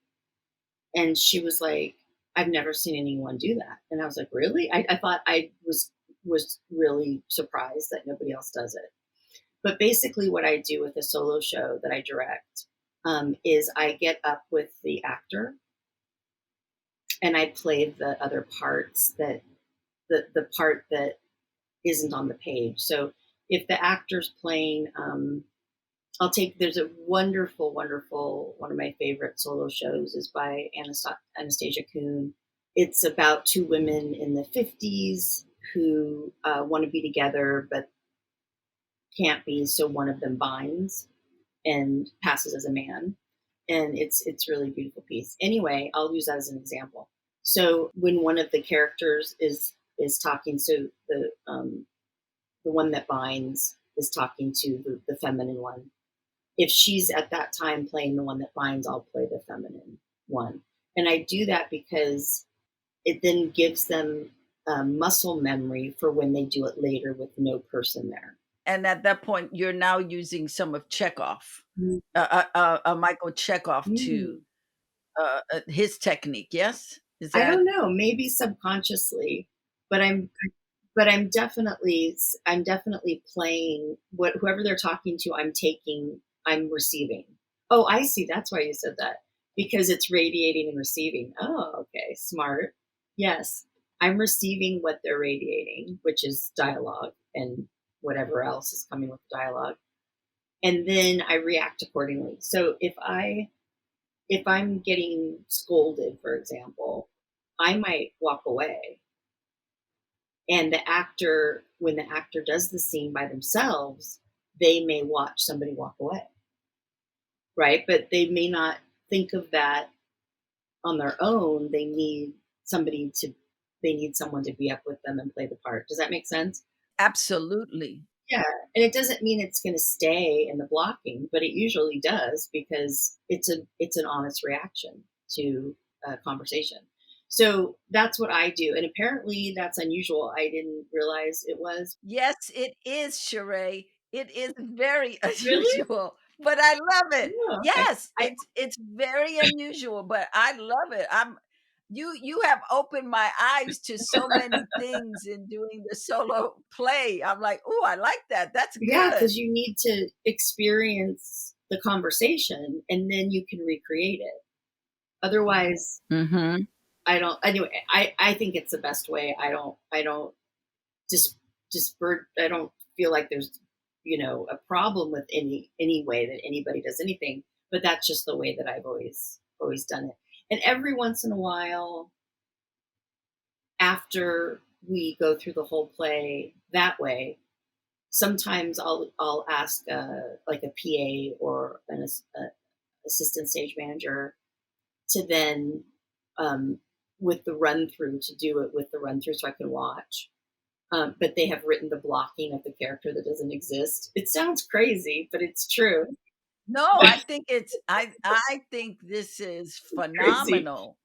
And she was like, I've never seen anyone do that. And I was like, really? I thought I was really surprised that nobody else does it. But basically what I do with a solo show that I direct, is I get up with the actor and I play the other parts, that the part that isn't on the page. So if the actor's playing, there's a wonderful, one of my favorite solo shows is by Anastasia Kuhn. It's about two women in the 50s who want to be together but can't be, so one of them binds and passes as a man. and it's really a beautiful piece. Anyway, I'll use that as an example. So when one of the characters is talking, so the one that binds is talking to the feminine one. If she's at that time playing the one that binds, I'll play the feminine one. And I do that because it then gives them muscle memory for when they do it later with no person there. And at that point, you're now using some of Chekhov, Mm. Michael Chekhov, to Mm. his technique. Yes, is I that don't know, maybe subconsciously, but I'm definitely playing what whoever they're talking to. I'm receiving. Oh, I see. That's why you said that, because it's radiating and receiving. Oh, okay, smart. Yes, I'm receiving what they're radiating, which is dialogue and whatever else is coming with the dialogue, and then I react accordingly. So if I'm getting scolded, for example, I might walk away. And when the actor does the scene by themselves, they may watch somebody walk away, right? But they may not think of that on their own. They need someone to be up with them and play the part. Does that make sense? absolutely? Yeah, and it doesn't mean it's going to stay in the blocking, but it usually does because it's an honest reaction to a conversation. So that's what I do, and apparently that's unusual. I didn't realize it was. Yes, it is, Sheree. It is very Really? unusual, but I love it. Oh, okay. Yes, it's very unusual, but I love it. You have opened my eyes to so many things in doing the solo play. I'm like, oh, I like that. That's Yeah, good. because you need to experience the conversation and then you can recreate it. Otherwise, Hmm. I don't. Anyway, I think it's the best way. I don't just I don't feel like there's a problem with any way that anybody does anything, but that's just the way that I've always done it. And every once in a while, after we go through the whole play that way, sometimes I'll ask like a PA or an assistant stage manager to then with the run through to do it with the run through so I can watch. But they have written the blocking of the character that doesn't exist. It sounds crazy, but it's true. No, I think I think this is Crazy. phenomenal.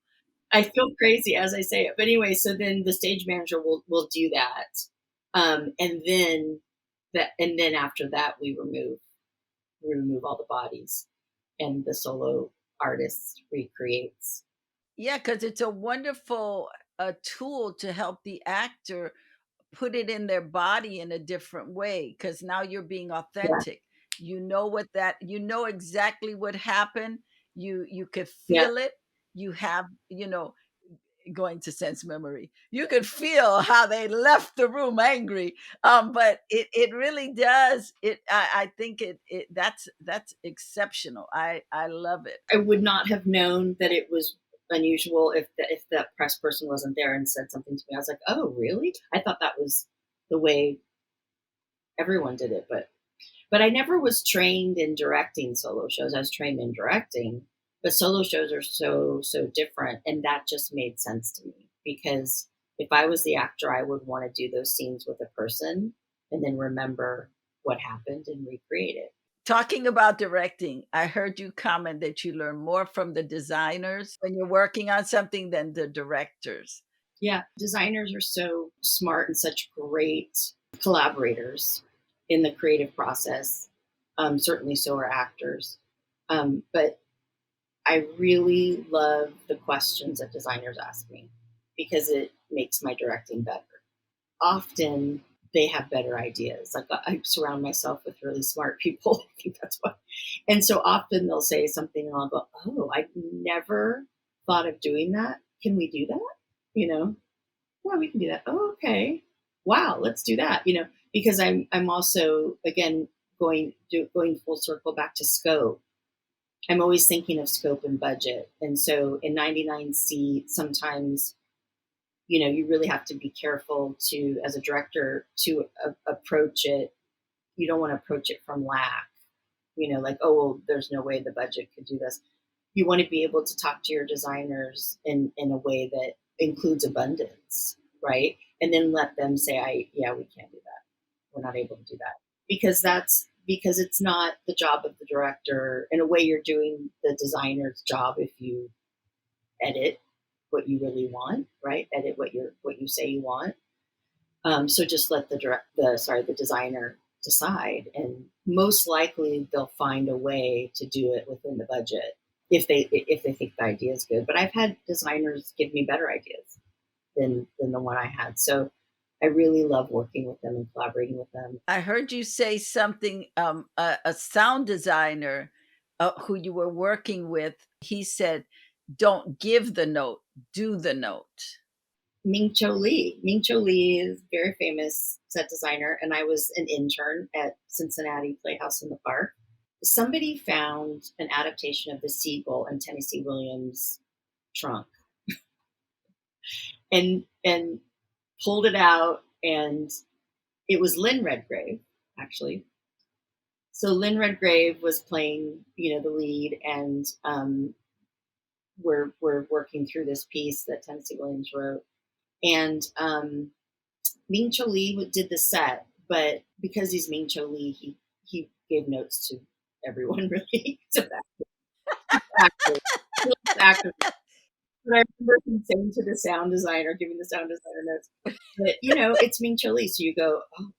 I feel crazy as I say it. But anyway, so then the stage manager will do that, and then after that we remove all the bodies, and the solo artist recreates. Yeah, because it's a wonderful tool to help the actor put it in their body in a different way, because now you're being Yeah, authentic. You know exactly what happened. You could yeah. feel it. You have, going to sense memory. You could feel how they left the room angry. But it really does. I think that's exceptional. I love it. I would not have known that it was unusual if that press person wasn't there and said something to me. I was like, oh, really? I thought that was the way everyone did it, but I never was trained in directing solo shows. I was trained in directing, but solo shows are so different, and that just made sense to me because if I was the actor, I would want to do those scenes with a person and then remember what happened and recreate it. Talking about directing, I heard you comment that you learn more from the designers when you're working on something than the directors. Yeah, designers are so smart and such great collaborators in the creative process. Certainly, so are actors. But I really love the questions that designers ask me because it makes my directing better. Often they have better ideas. Like I surround myself with really smart people. I think that's why. And so often they'll say something and I'll go, "Oh, I never thought of doing that. Can we do that?" You know, yeah, we can do that. Oh, okay. Wow, let's do that. Because I'm also again going full circle back to scope. I'm always thinking of scope and budget. And so in 99C, sometimes, you really have to be careful to, as a director, to approach it. You don't want to approach it from lack, like, oh, well, there's no way the budget could do this. you want to be able to talk to your designers in a way that includes abundance, right? And then let them say, yeah, we can't do that. We're not able to do that. Because it's not the job of the director. In a way, you're doing the designer's job if you edit what you really want, right? Edit what you say you want. So just let the designer decide, and most likely they'll find a way to do it within the budget if they think the idea is good. But I've had designers give me better ideas than the one I had. So I really love working with them and collaborating with them. I heard you say something, a sound designer who you were working with, he said, don't give the note, do the note. Ming Cho Lee. Ming Cho Lee is a very famous set designer, and I was an intern at Cincinnati Playhouse in the Park. Somebody found an adaptation of The Seagull in Tennessee Williams' trunk and pulled it out, and it was Lynn Redgrave, actually. So Lynn Redgrave was playing, the lead, and we're working through this piece that Tennessee Williams wrote. And Ming Cho Lee did the set, but because he's Ming Cho Lee, he gave notes to everyone, really. To actors. actors. But I remember him saying to the sound designer, giving the sound designer notes, but it's Ming Cho Lee, so you go, oh,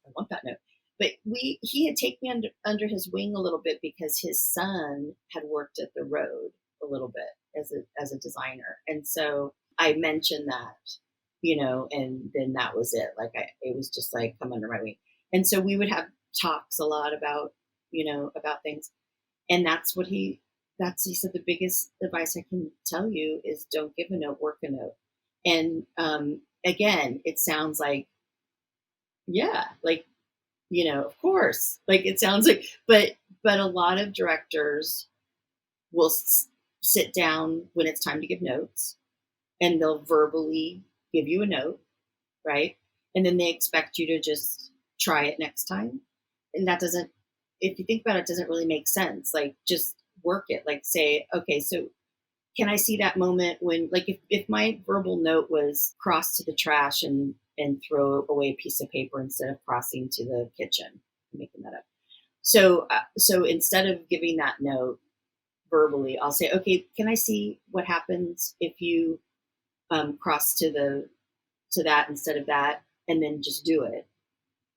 I want that note. But he had taken me under his wing a little bit because his son had worked at the Road a little bit as a designer, and so I mentioned that, and then that was it. Like it was just like, come under my wing. And so we would have talks a lot about things, and he said the biggest advice I can tell you is don't give a note, work a note. And again, it sounds like, yeah, like, of course, like it sounds like, but a lot of directors will sit down when it's time to give notes, and they'll verbally give you a note, right? And then they expect you to just try it next time. And that doesn't, if you think about it, doesn't really make sense. Like, just work it. Like, say, okay, so can I see that moment when, like, if my verbal note was cross to the trash and throw away a piece of paper instead of crossing to the kitchen, I'm making that up. So instead of giving that note verbally, I'll say, okay, can I see what happens if you cross to that instead of that, and then just do it,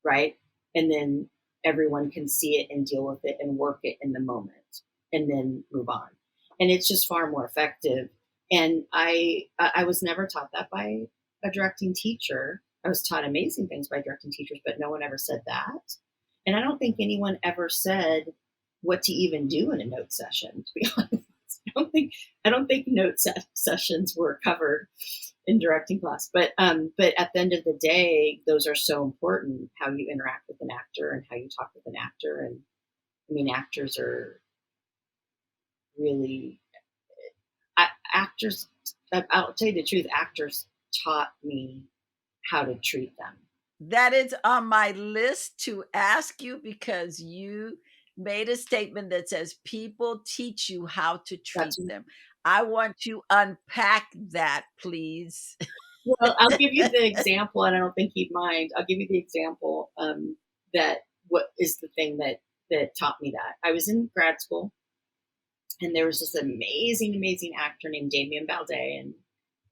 right? And then everyone can see it and deal with it and work it in the moment, and then move on. And it's just far more effective. And I was never taught that by a directing teacher. I was taught amazing things by directing teachers, but no one ever said that. And I don't think anyone ever said what to even do in a note session, to be honest. I don't think note sessions were covered in directing class, but at the end of the day, those are so important, how you interact with an actor and how you talk with an actor. And I mean, actors are really actors. I'll tell you the truth, actors taught me how to treat them. That is on my list to ask you, because you made a statement that says people teach you how to treat them. I want to unpack that, please. Well, I'll give you the example, and I don't think he'd mind. I'll give you the example that what is the thing that taught me that. I was in grad school, and there was this amazing actor named Damien Baldet, and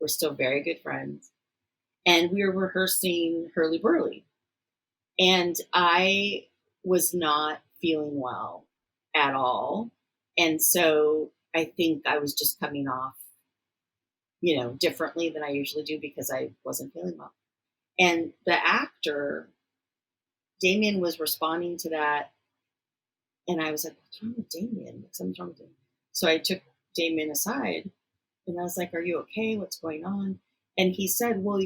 we're still very good friends. And we were rehearsing Hurly Burly, and I was not feeling well at all. And so I think I was just coming off, differently than I usually do because I wasn't feeling well. And the actor, Damien, was responding to that. And I was like, what's wrong with Damien? Something's wrong with Damien. So I took Damien aside, and I was like, are you okay? What's going on? And he said, well,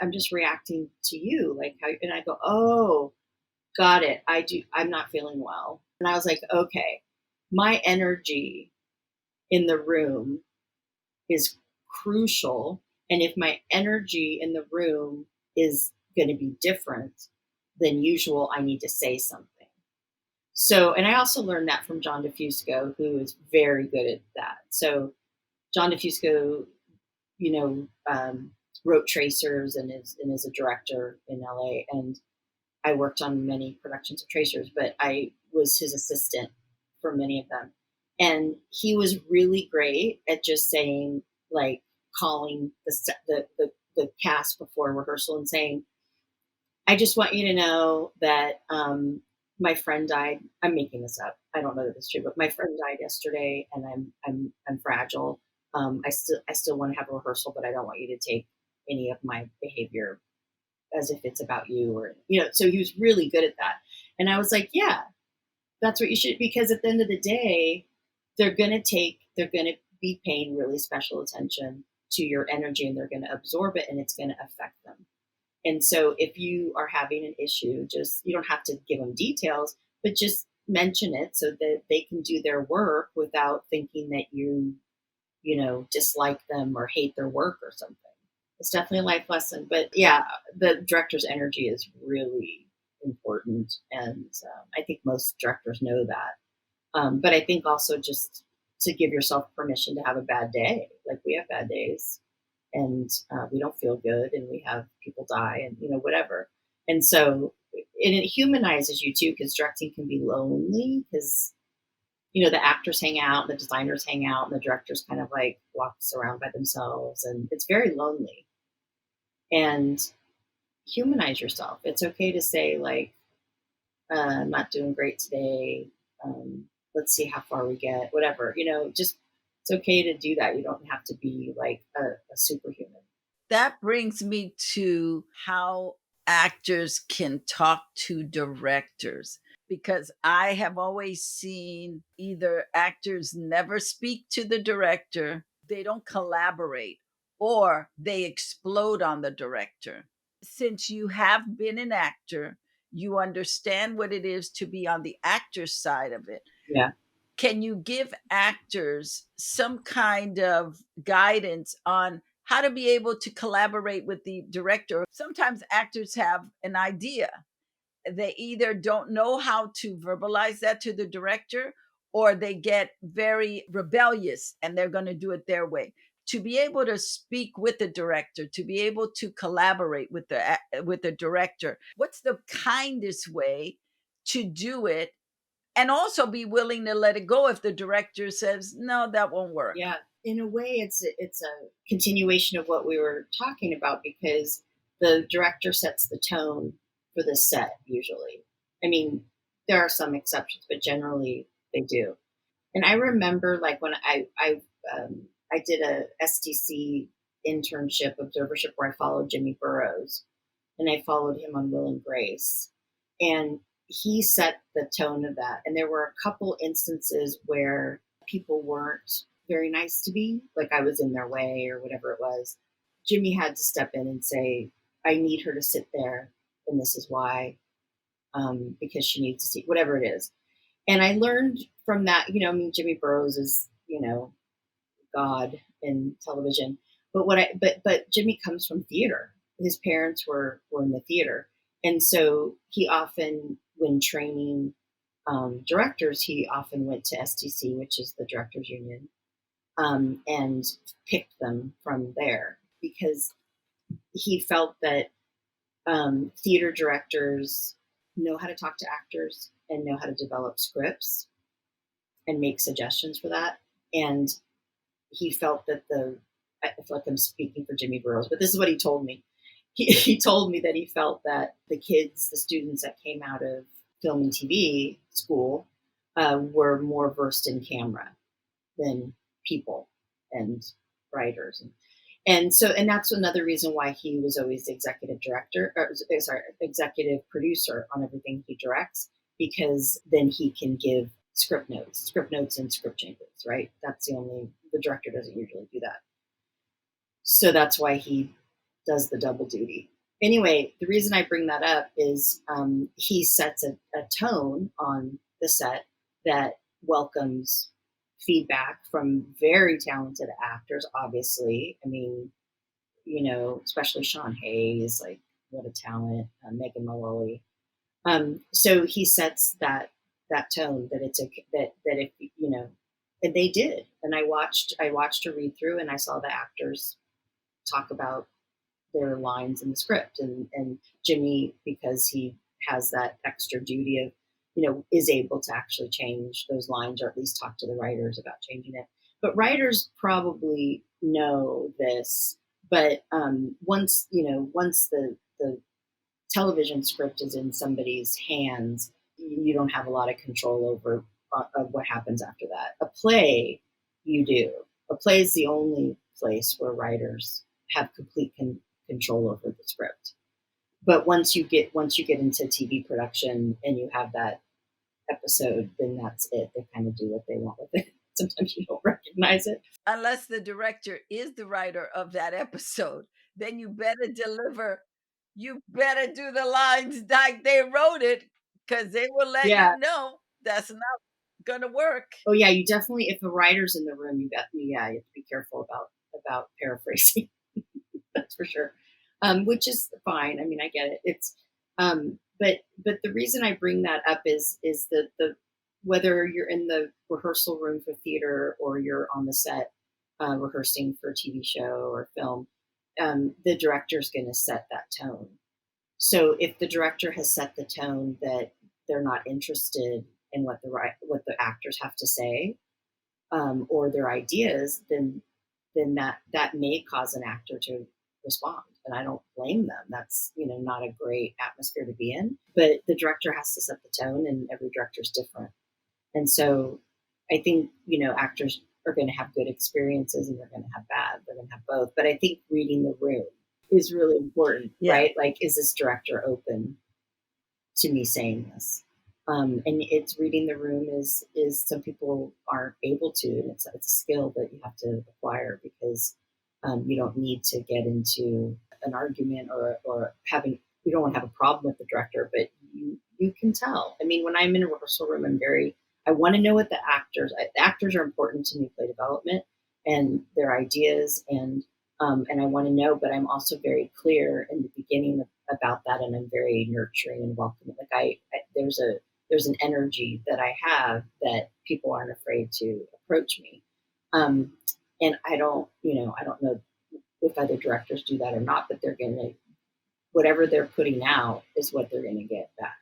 I'm just reacting to you. Like, how, and I go, oh, got it. I'm not feeling well. And I was like, okay, my energy in the room is crucial. And if my energy in the room is going to be different than usual, I need to say something. So, and I also learned that from John DeFusco, who is very good at that. So John DeFusco, you know, wrote Tracers and is a director in LA. And I worked on many productions of Tracers, but I was his assistant for many of them. And he was really great at just saying, like, calling the cast before rehearsal and saying, I just want you to know that my friend died. I'm making this up. I don't know that it's true, but my friend died yesterday, and I'm fragile. I still want to have a rehearsal, but I don't want you to take any of my behavior as if it's about you, or So he was really good at that, and I was like, yeah, that's what you should, because at the end of the day, they're gonna be paying really special attention to your energy, and they're gonna absorb it, and it's gonna affect them. And so if you are having an issue, just you don't have to give them details, but just mention it so that they can do their work without thinking that dislike them or hate their work or something. It's definitely a life lesson. But yeah, the director's energy is really important. And I think most directors know that. But I think also just to give yourself permission to have a bad day. Like, we have bad days, and we don't feel good, and we have people die, and whatever. And so it humanizes you too, because directing can be lonely, because the actors hang out, the designers hang out, and the directors kind of like walks around by themselves, and it's very lonely. And humanize yourself. It's okay to say, like, I'm not doing great today. Let's see how far we get. Whatever, just it's okay to do that. You don't have to be like a superhuman. That brings me to how actors can talk to directors, because I have always seen either actors never speak to the director, they don't collaborate, or they explode on the director. Since you have been an actor, you understand what it is to be on the actor's side of it. Yeah. Can you give actors some kind of guidance on how to be able to collaborate with the director? Sometimes actors have an idea. They either don't know how to verbalize that to the director, or they get very rebellious and they're going to do it their way. To be able to speak with the director, to be able to collaborate with the director, what's the kindest way to do it, and also be willing to let it go if the director says no, that won't work? Yeah, in a way, it's a continuation of what we were talking about, because the director sets the tone for the set usually. I mean, there are some exceptions, but generally they do. And I remember, like, when I did a SDC internship observership where I followed Jimmy Burrows, and I followed him on Will and Grace, and he set the tone of that. And there were a couple instances where people weren't very nice to me, like I was in their way or whatever it was. Jimmy had to step in and say, I need her to sit there, and this is why, because she needs to see whatever it is. And I learned from that, I mean, Jimmy Burrows is, God in television. But Jimmy comes from theater. His parents were in the theater. And so he often, when training directors, he often went to STC, which is the Directors Union, and picked them from there, because he felt that theater directors know how to talk to actors and know how to develop scripts and make suggestions for that. And he felt that I feel like I'm speaking for Jimmy Burrows, but this is what he told me. He told me that he felt that the students that came out of film and TV school were more versed in camera than people and writers. And that's another reason why he was always executive director, executive producer on everything he directs, because then he can give script notes and script changes, right? The director doesn't usually do that. So that's why he does the double duty. Anyway, the reason I bring that up is he sets a tone on the set that welcomes feedback from very talented actors, obviously. I mean, especially Sean Hayes, like, what a talent, Megan Mullally. So he sets that that tone, that it's okay, that if you know, and they did. And I watched a read through, and I saw the actors talk about their lines in the script, and Jimmy, because he has that extra duty of, is able to actually change those lines, or at least talk to the writers about changing it. But writers probably know this, but once the television script is in somebody's hands, you don't have a lot of control over of what happens after that. A play, you do. A play is the only place where writers have complete control over the script. But once you get into TV production and you have that episode, then that's it. They kind of do what they want with it. Sometimes you don't recognize it. Unless the director is the writer of that episode, then you better deliver. You better do the lines like they wrote it, because they will let Yeah. you know that's not gonna work. Oh yeah, you definitely. If a writer's in the room, you have to be careful about paraphrasing. That's for sure. Which is fine. I mean, I get it. It's but the reason I bring that up is the whether you're in the rehearsal room for theater or you're on the set rehearsing for a TV show or film, the director's going to set that tone. So if the director has set the tone that they're not interested in what the actors have to say, or their ideas, then that may cause an actor to respond, and I don't blame them. That's not a great atmosphere to be in. But the director has to set the tone, and every director is different. And so I think actors are going to have good experiences and they're going to have bad. They're going to have both. But I think reading the room is really important, Yeah. right? Like, is this director open to me saying this? And it's reading the room is some people aren't able to, and it's a skill that you have to acquire, because you don't need to get into an argument or having, you don't want to have a problem with the director, but you can tell. I mean, when I'm in a rehearsal room, I want to know what the actors are important to me, play development and their ideas, and I want to know, but I'm also very clear in the beginning about that, and I'm very nurturing and welcoming. Like there's an energy that I have that people aren't afraid to approach me. And I don't know if other directors do that or not, but they're going to, whatever they're putting out is what they're going to get back.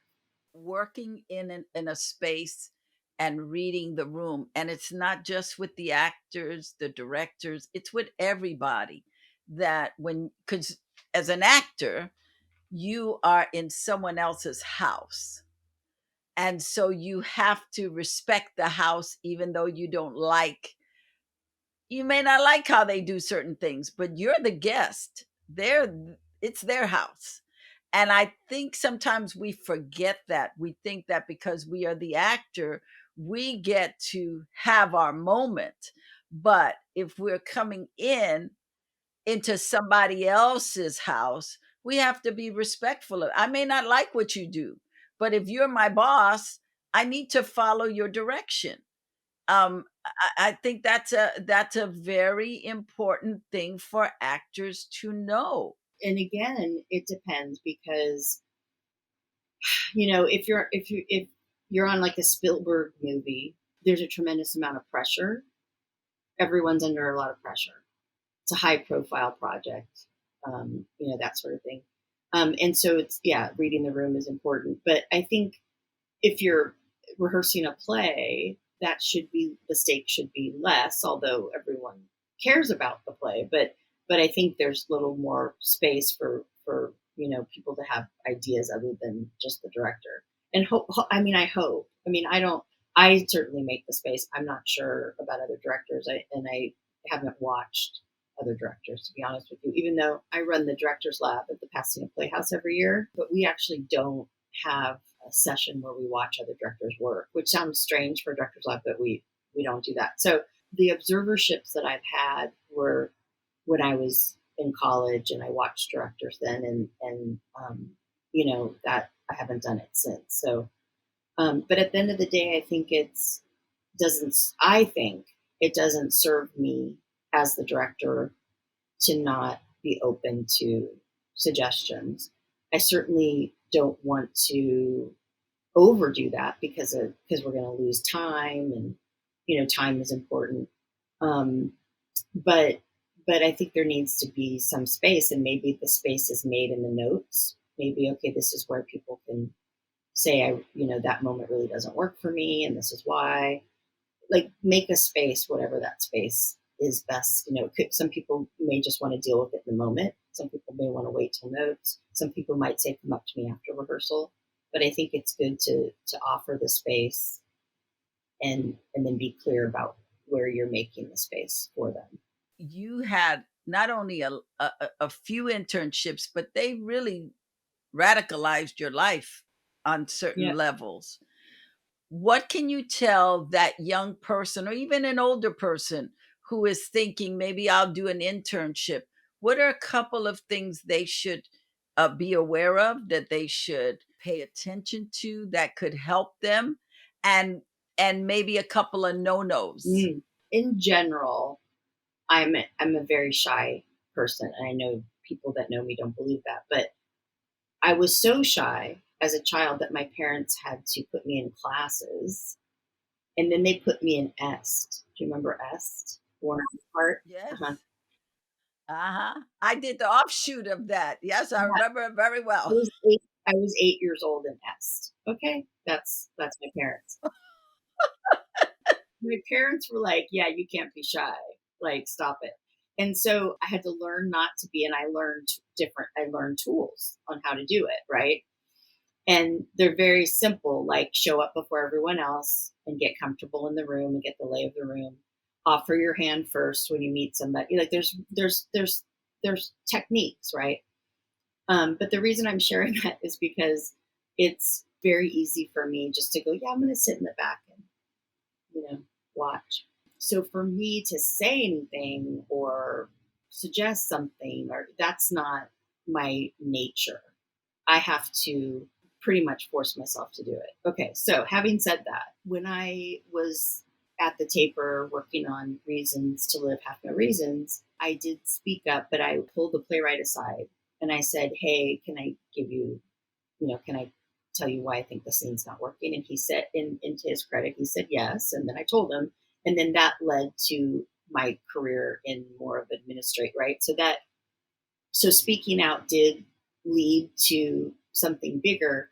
Working in a space and reading the room, and it's not just with the actors, the directors, it's with everybody. That when, because as an actor, you are in someone else's house, and so you have to respect the house, even though you may not like how they do certain things, but you're the guest. It's their house. And I think sometimes we forget that. We think that because we are the actor, we get to have our moment. But if we're coming into somebody else's house, we have to be respectful of. I may not like what you do, but if you're my boss, I need to follow your direction. I think that's a very important thing for actors to know. And again, it depends, because if you're on like a Spielberg movie, there's a tremendous amount of pressure. Everyone's under a lot of pressure. It's a high profile project, that sort of thing. And so reading the room is important. But I think if you're rehearsing a play, the stakes should be less, although everyone cares about the play. But I think there's a little more space for people to have ideas other than just the director. And I hope. I mean, I don't. I certainly make the space. I'm not sure about other directors, I haven't watched other directors, to be honest with you. Even though I run the directors lab at the Pasadena Playhouse every year, but we actually don't have a session where we watch other directors work, which sounds strange for directors lab, but we don't do that. So the observerships that I've had were when I was in college, and I watched directors then, and that I haven't done it since. So, but at the end of the day, I think it doesn't serve me as the director to not be open to suggestions. I certainly don't want to overdo that because we're going to lose time, and time is important. Um, but I think there needs to be some space, and maybe the space is made in the notes. Maybe, okay, this is where people can say, that moment really doesn't work for me, and this is why. Like, make a space, whatever that space is best. Some people may just want to deal with it in the moment. Some people may want to wait till notes. Some people might say, come up to me after rehearsal. But I think it's good to offer the space, and then be clear about where you're making the space for them. You had not only a few internships, but they really radicalized your life on certain Yeah. levels. What can you tell that young person or even an older person who is thinking, maybe I'll do an internship? What are a couple of things they should be aware of, that they should pay attention to, that could help them, and maybe a couple of no-nos? In general, I'm a very shy person, and I know people that know me don't believe that, but I was so shy as a child that my parents had to put me in classes, and then they put me in EST. Do you remember EST? Warner Part. Uh-huh. Yes. Uh-huh. I did the offshoot of that. Yes, I Yeah, remember it very I well. was 8 I was 8 years old in EST. Okay? That's my parents. My parents were like, "Yeah, you can't be shy. Like, stop it." And so I had to learn not to be, and I learned tools on how to do it, right? And they're very simple, like show up before everyone else and get comfortable in the room and get the lay of the room. Offer your hand first when you meet somebody. Like, there's techniques, right? But the reason I'm sharing that is because it's very easy for me just to go, yeah, I'm going to sit in the back and watch. So for me to say anything or suggest something, or that's not my nature. I have to pretty much force myself to do it. Okay, so having said that, when I was at the taper working on Reasons to Live Half No Reasons, I did speak up, but I pulled the playwright aside and I said, hey, can I give you, can I tell you why I think the scene's not working? And he said, to his credit, he said yes. And then I told him, and then that led to my career in more of administrate, right? So speaking out did lead to something bigger,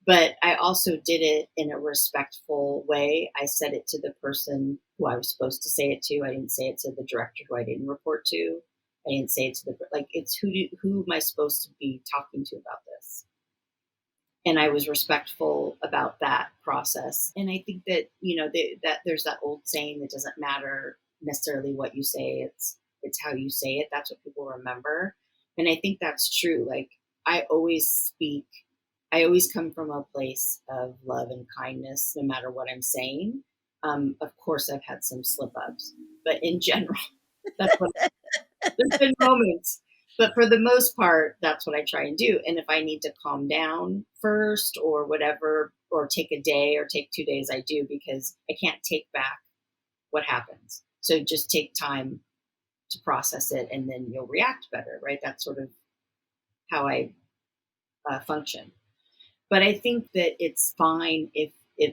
but I also did it in a respectful way. I said it to the person who I was supposed to say it to. I didn't say it to the director who I didn't report to. I didn't say it to it's who am I supposed to be talking to about this? And I was respectful about that process. And I think that that there's that old saying that doesn't matter necessarily what you say; it's how you say it. That's what people remember, and I think that's true. Like, I always speak. I always come from a place of love and kindness, no matter what I'm saying. Of course, I've had some slip ups, but in general, that's what there's been moments, but for the most part, that's what I try and do. And if I need to calm down first or whatever, or take a day or take 2 days, I do, because I can't take back what happens. So just take time to process it, and then you'll react better, right? That's sort of how I function. But I think that it's fine if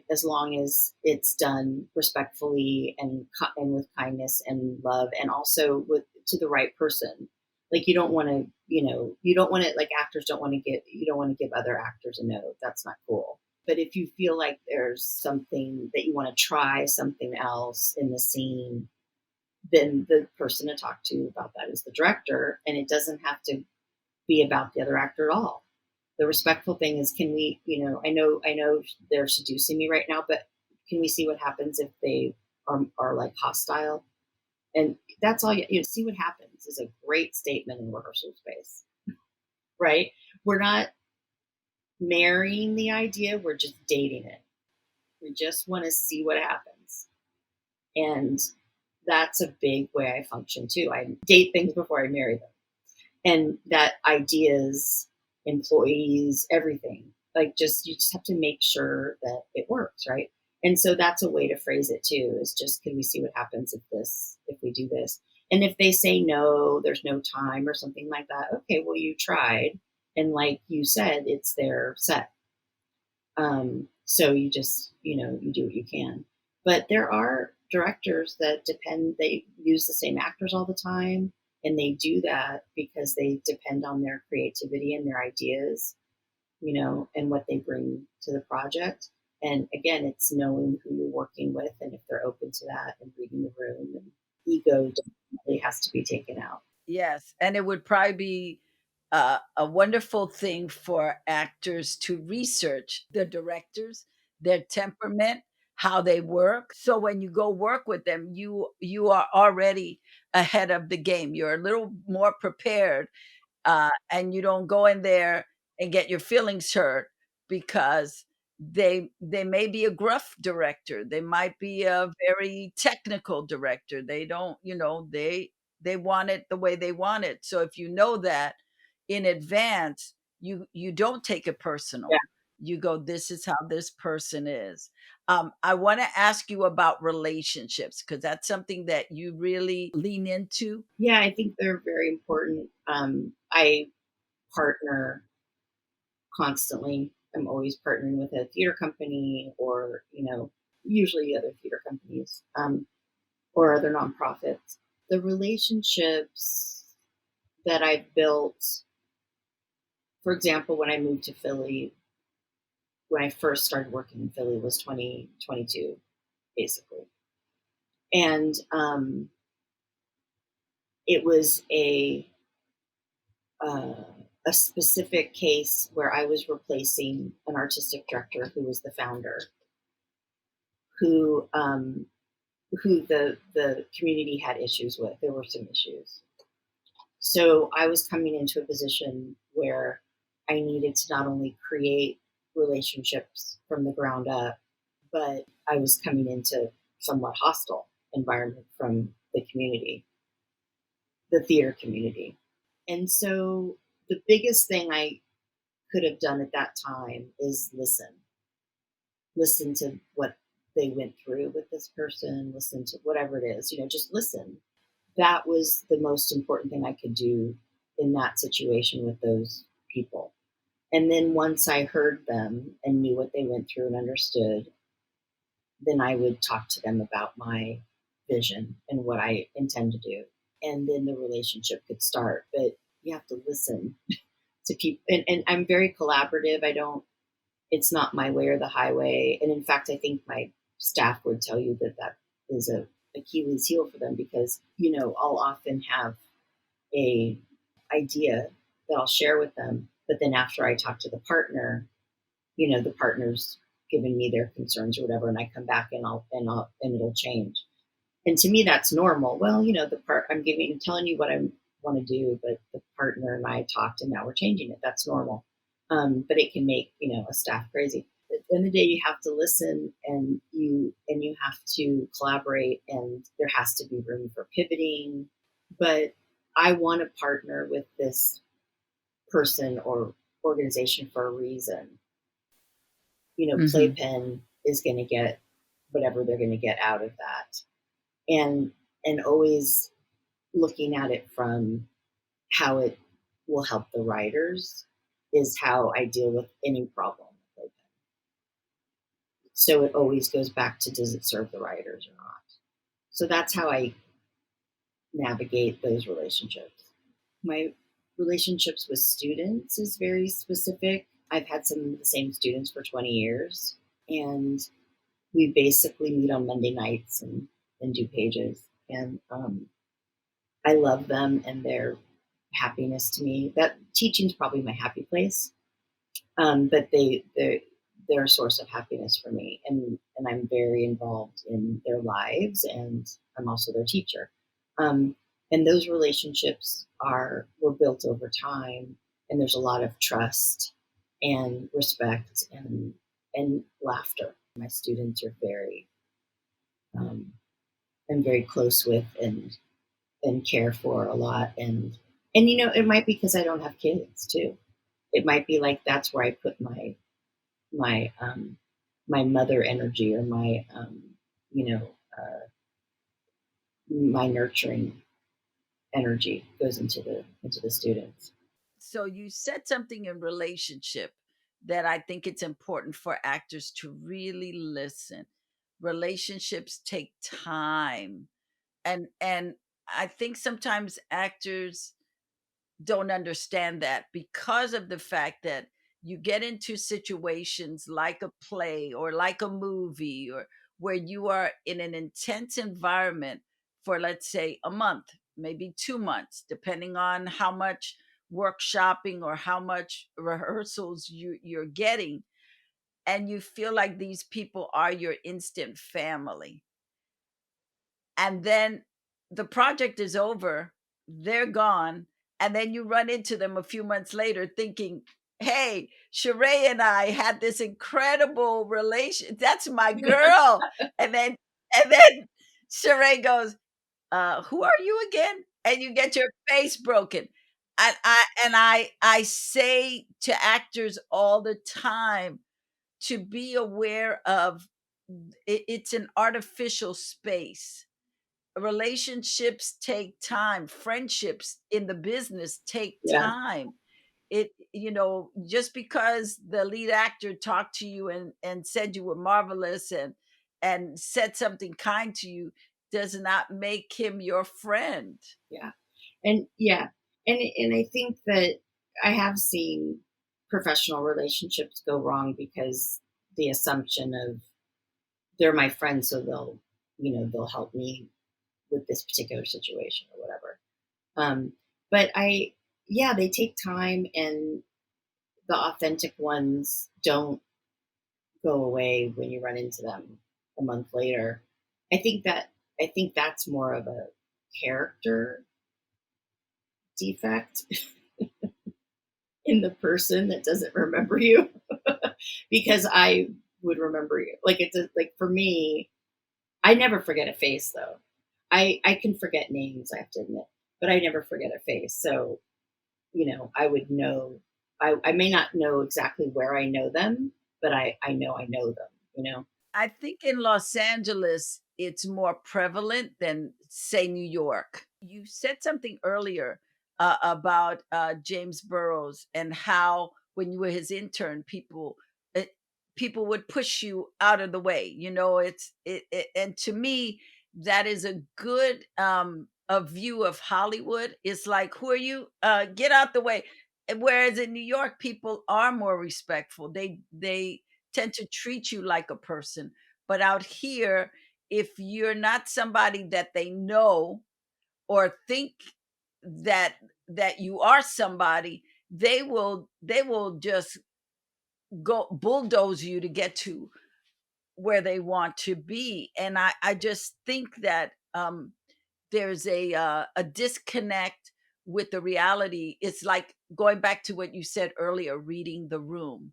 as long as it's done respectfully and with kindness and love, and also with to the right person. Like, you don't want to, you don't want to, like, actors don't want to get you don't want to give other actors a no. That's not cool. But if you feel like there's something that you want to try something else in the scene, then the person to talk to about that is the director, and it doesn't have to be about the other actor at all. The respectful thing is, can we, I know they're seducing me right now, but can we see what happens if they are like hostile? And that's all see what happens is a great statement in rehearsal space, right? We're not marrying the idea, we're just dating it. We just want to see what happens. And that's a big way I function too. I date things before I marry them. And that ideas, employees, everything, like, you just have to make sure that it works, right? And so that's a way to phrase it too, is just, can we see what happens if we do this? And if they say no, there's no time or something like that, okay, well, you tried, and like you said, it's their set. So you just, you do what you can. But there are directors that depend, they use the same actors all the time. And they do that because they depend on their creativity and their ideas, and what they bring to the project. And again, it's knowing who you're working with and if they're open to that and reading the room. And ego definitely has to be taken out. Yes, and it would probably be a wonderful thing for actors to research the directors, their temperament, how they work. So when you go work with them, you are already ahead of the game. You're a little more prepared, and you don't go in there and get your feelings hurt because they may be a gruff director, they might be a very technical director, they don't, they want it the way they want it. So if you know that in advance, you don't take it Yeah. personal. You go, this is how this person is. I want to ask you about relationships because that's something that you really lean into. Yeah, I think they're very important. I partner constantly. I'm always partnering with a theater company or, usually other theater companies, or other nonprofits. The relationships that I've built, for example, when I moved to Philly, when I first started working in Philly was 2022, basically. And it was uh, a specific case where I was replacing an artistic director who was the founder, who the community had issues with. There were some issues. So I was coming into a position where I needed to not only create relationships from the ground up, but I was coming into somewhat hostile environment from the community, the theater community. And so the biggest thing I could have done at that time is listen to what they went through with this person, listen to whatever it is, just listen. That was the most important thing I could do in that situation with those people. And then once I heard them and knew what they went through and understood, then I would talk to them about my vision and what I intend to do. And then the relationship could start. But you have to listen to people. And I'm very collaborative. It's not my way or the highway. And in fact, I think my staff would tell you that that is a Achilles heel for them because, I'll often have a idea that I'll share with them. But then after I talk to the partner, the partner's giving me their concerns or whatever, and I come back and it'll change. And to me, that's normal. Well, the part I'm telling you what I want to do, but the partner and I talked, and now we're changing it. That's normal. But it can make a staff crazy. At the end of the day, you have to listen, and you have to collaborate, and there has to be room for pivoting. But I want to partner with this person or organization for a reason. Hmm. PlayPen is going to get whatever they're going to get out of that, and always looking at it from how it will help the writers is how I deal with any problem. So it always goes back to, does it serve the writers or not? So that's how I navigate those relationships. My relationships with students is very specific. I've had some of the same students for 20 years, and we basically meet on Monday nights and do pages. And I love them and their happiness to me. That teaching is probably my happy place, but they're a source of happiness for me, and I'm very involved in their lives, and I'm also their teacher. Um, and those relationships were built over time, and there's a lot of trust and respect and laughter. My students are very um, I'm very close with and care for a lot, and it might be because I don't have kids too. It might be like that's where I put my my mother energy or my you know my nurturing energy goes into the students. So you said something in relationship that I think it's important for actors to really listen. Relationships take time. And I think sometimes actors don't understand that because of the fact that you get into situations like a play or like a movie or where you are in an intense environment for, let's say, a month, maybe 2 months, depending on how much workshopping or how much rehearsals you're getting. And you feel like these people are your instant family, and then the project is over, they're gone, and then you run into them a few months later thinking, hey, Sheree and I had this incredible relation. That's my girl. And then Sheree goes, who are you again? And you get your face broken. And I say to actors all the time to be aware of it's an artificial space. Relationships take time, friendships in the business take Yeah. time. It, just because the lead actor talked to you and said you were marvelous and said something kind to you does not make him your friend. Yeah. And yeah. And I think that I have seen professional relationships go wrong because the assumption of they're my friends, so they'll help me with this particular situation or whatever. But yeah, they take time, and the authentic ones don't go away when you run into them a month later. I think that's more of a character defect in the person that doesn't remember you because I would remember you. Like like for me, I never forget a face though. I can forget names, I have to admit, but I never forget a face. So, I would know, I may not know exactly where I know them, but I know them, I think in Los Angeles, it's more prevalent than, say, New York. You said something earlier about James Burrows and how, when you were his intern, people would push you out of the way. And to me, that is a good a view of Hollywood. It's like, who are you? Get out the way. And whereas in New York, people are more respectful. They tend to treat you like a person. But out here, if you're not somebody that they know or think that you are somebody, they will just go bulldoze you to get to where they want to be. And I just think that there's a disconnect with the reality. It's like going back to what you said earlier, reading the room.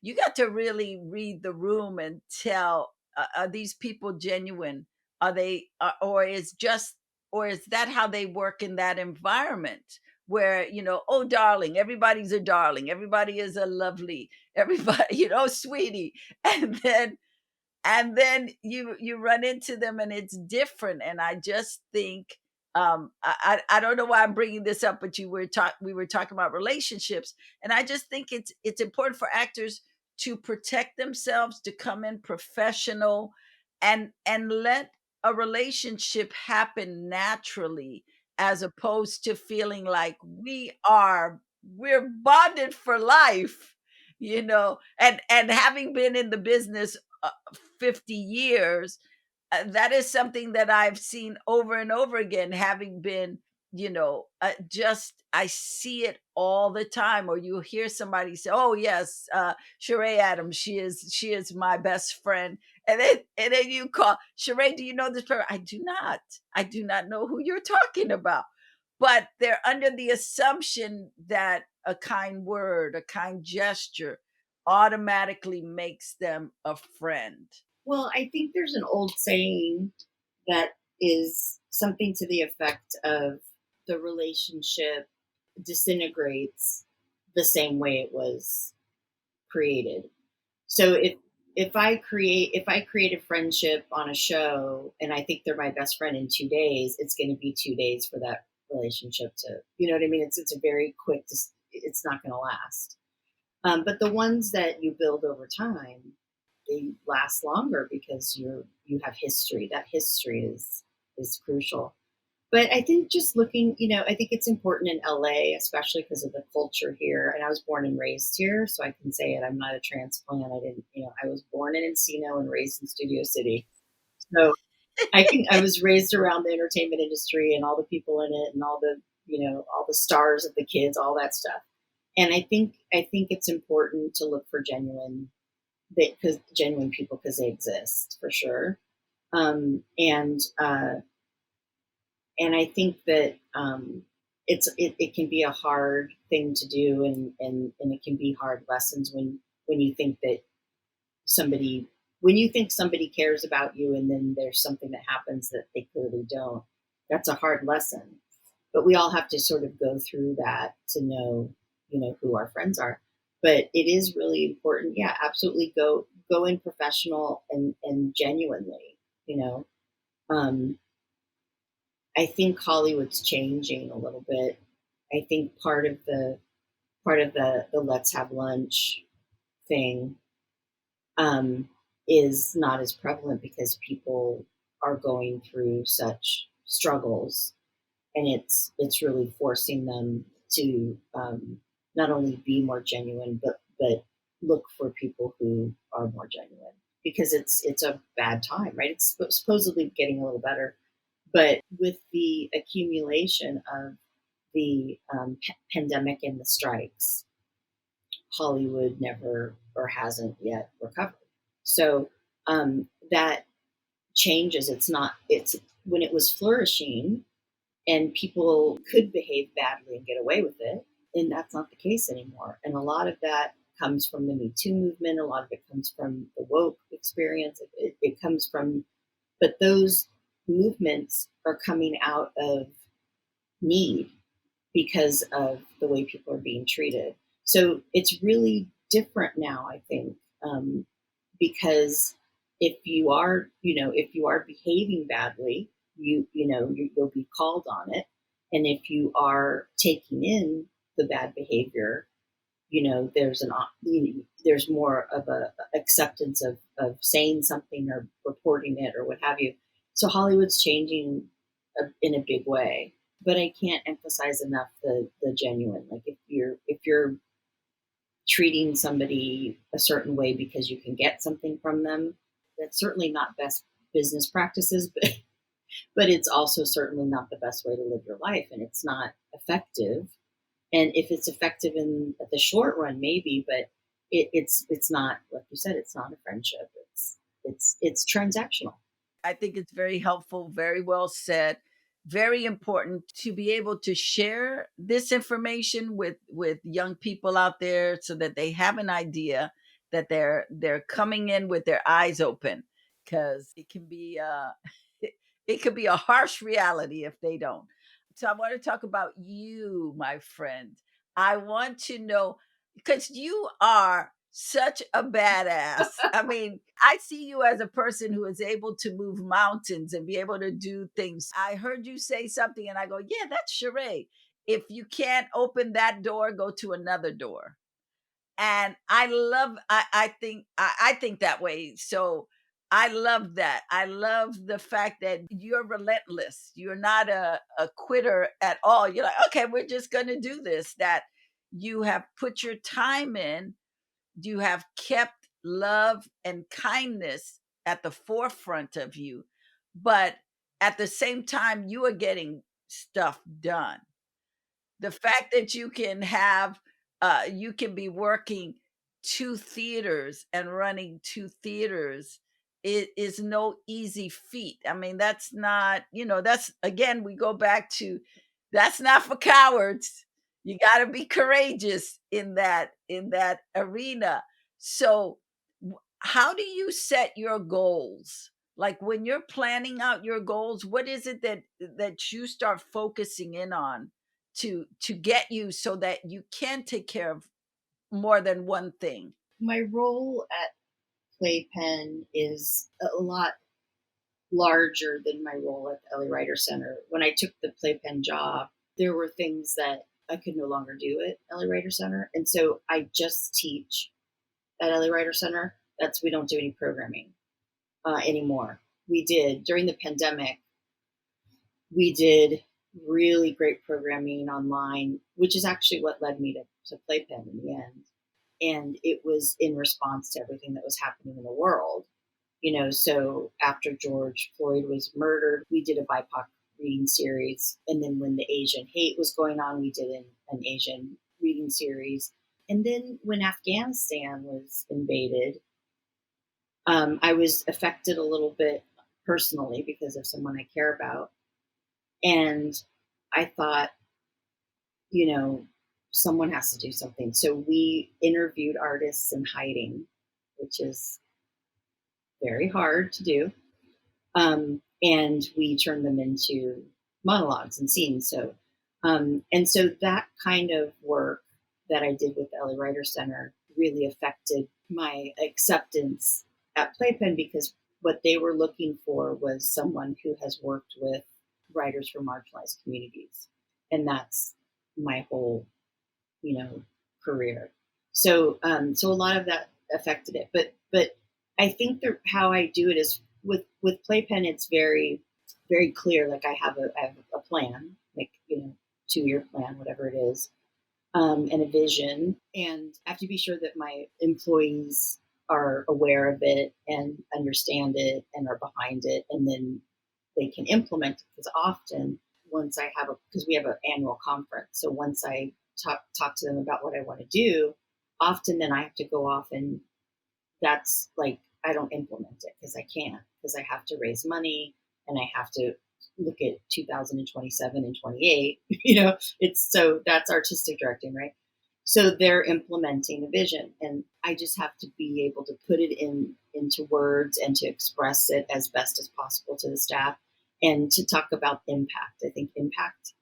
You got to really read the room and tell, are these people genuine? Are they, or is that how they work in that environment where, oh, darling, everybody's a darling, everybody is a lovely, everybody, sweetie. And then you run into them and it's different. And I just think, I don't know why I'm bringing this up, but we were talking about relationships, and I just think it's important for actors to protect themselves, to come in professional, and let a relationship happen naturally, as opposed to feeling like we're bonded for life, and having been in the business 50 years, that is something that I've seen over and over again, having been, just I see it all the time. Or you hear somebody say, oh yes, Sheree Adams, she is my best friend. And then you call Sheree, do you know this person? I do not know who you're talking about. But they're under the assumption that a kind word, a kind gesture automatically makes them a friend. Well, I think there's an old saying that is something to the effect of the relationship disintegrates the same way it was created. So if I create a friendship on a show and I think they're my best friend in 2 days, it's going to be 2 days for that relationship to, you know what I mean? It's a very quick, it's not going to last. But the ones that you build over time, they last longer because you have history. That history is crucial. But I think just looking, I think it's important in LA, especially because of the culture here. And I was born and raised here, so I can say it. I'm not a transplant. I didn't, I was born in Encino and raised in Studio City. So I was raised around the entertainment industry and all the people in it and all the stars of the kids, all that stuff. And I think it's important to look for genuine people because they exist for sure. Um, and uh, and I think that it can be a hard thing to do, and it can be hard lessons when you think that somebody when you think somebody cares about you, and then there's something that happens that they clearly don't. That's a hard lesson, but we all have to sort of go through that to know who our friends are. But it is really important, yeah, absolutely, go in professional and genuinely. you know um I think Hollywood's changing a little bit. I think part of the let's have lunch thing um, is not as prevalent because people are going through such struggles, and it's really forcing them to not only be more genuine, but look for people who are more genuine because it's a bad time, right? It's supposedly getting a little better, but with the accumulation of the pandemic and the strikes, Hollywood never or hasn't yet recovered. So that changes. It's when it was flourishing and people could behave badly and get away with it, and that's not the case anymore. And a lot of that comes from the Me Too movement. A lot of it comes from the woke experience. It comes from, but those movements are coming out of need because of the way people are being treated. So it's really different now, I think, because if you are behaving badly, you'll be called on it, and if you are taking in the bad behavior, there's more of a acceptance of saying something or reporting it or what have you. So Hollywood's changing in a big way, but I can't emphasize enough the genuine. Like if you're treating somebody a certain way because you can get something from them, that's certainly not best business practices, but it's also certainly not the best way to live your life, and it's not effective. And if it's effective in the short run, maybe, but it's not, like you said, it's not a friendship. It's transactional. I think it's very helpful, very well said, very important to be able to share this information with young people out there so that they have an idea that they're coming in with their eyes open, because it can be it could be a harsh reality if they don't. So I want to talk about you, my friend. I want to know, because you are such a badass. I mean, I see you as a person who is able to move mountains and be able to do things. I heard you say something and I go, yeah, that's Sheree. If you can't open that door, go to another door. And I think that way. So I love that. I love the fact that you're relentless. You're not a quitter at all. You're like, okay, we're just gonna do this. That you have put your time in, you have kept love and kindness at the forefront of you, but at the same time you are getting stuff done. The fact that you can be working two theaters and running two theaters, it is no easy feat. I mean, that's not, that's, again, we go back to, that's not for cowards. You got to be courageous in that arena. So how do you set your goals? Like when you're planning out your goals, what is it that you start focusing in on to get you so that you can take care of more than one thing? My role at PlayPen is a lot larger than my role at the LA Writer Center. When I took the PlayPen job, there were things that I could no longer do it at LA Writer Center. And so I just teach at LA Writer Center. We don't do any programming anymore. We did during the pandemic. We did really great programming online, which is actually what led me to PlayPen in the end. And it was in response to everything that was happening in the world. So after George Floyd was murdered, we did a BIPOC reading series. And then when the Asian hate was going on, we did an Asian reading series. And then when Afghanistan was invaded, I was affected a little bit personally because of someone I care about. And I thought, someone has to do something. So we interviewed artists in hiding, which is very hard to do. And we turned them into monologues and scenes. And so that kind of work that I did with the LA Writer Center really affected my acceptance at PlayPen, because what they were looking for was someone who has worked with writers from marginalized communities. And that's my whole, career. So a lot of that affected it. But I think how I do it is with PlayPen, it's very, very clear. Like I have a plan, like, 2-year plan, whatever it is, and a vision. And I have to be sure that my employees are aware of it and understand it and are behind it. And then they can implement it. Because often because we have an annual conference. So once I talk to them about what I want to do, often then I have to go off, and that's like, I don't implement it because I can't, because I have to raise money and I have to look at 2027 and 28, so that's artistic directing, right? So they're implementing a vision, and I just have to be able to put it into words and to express it as best as possible to the staff and to talk about impact. I think impact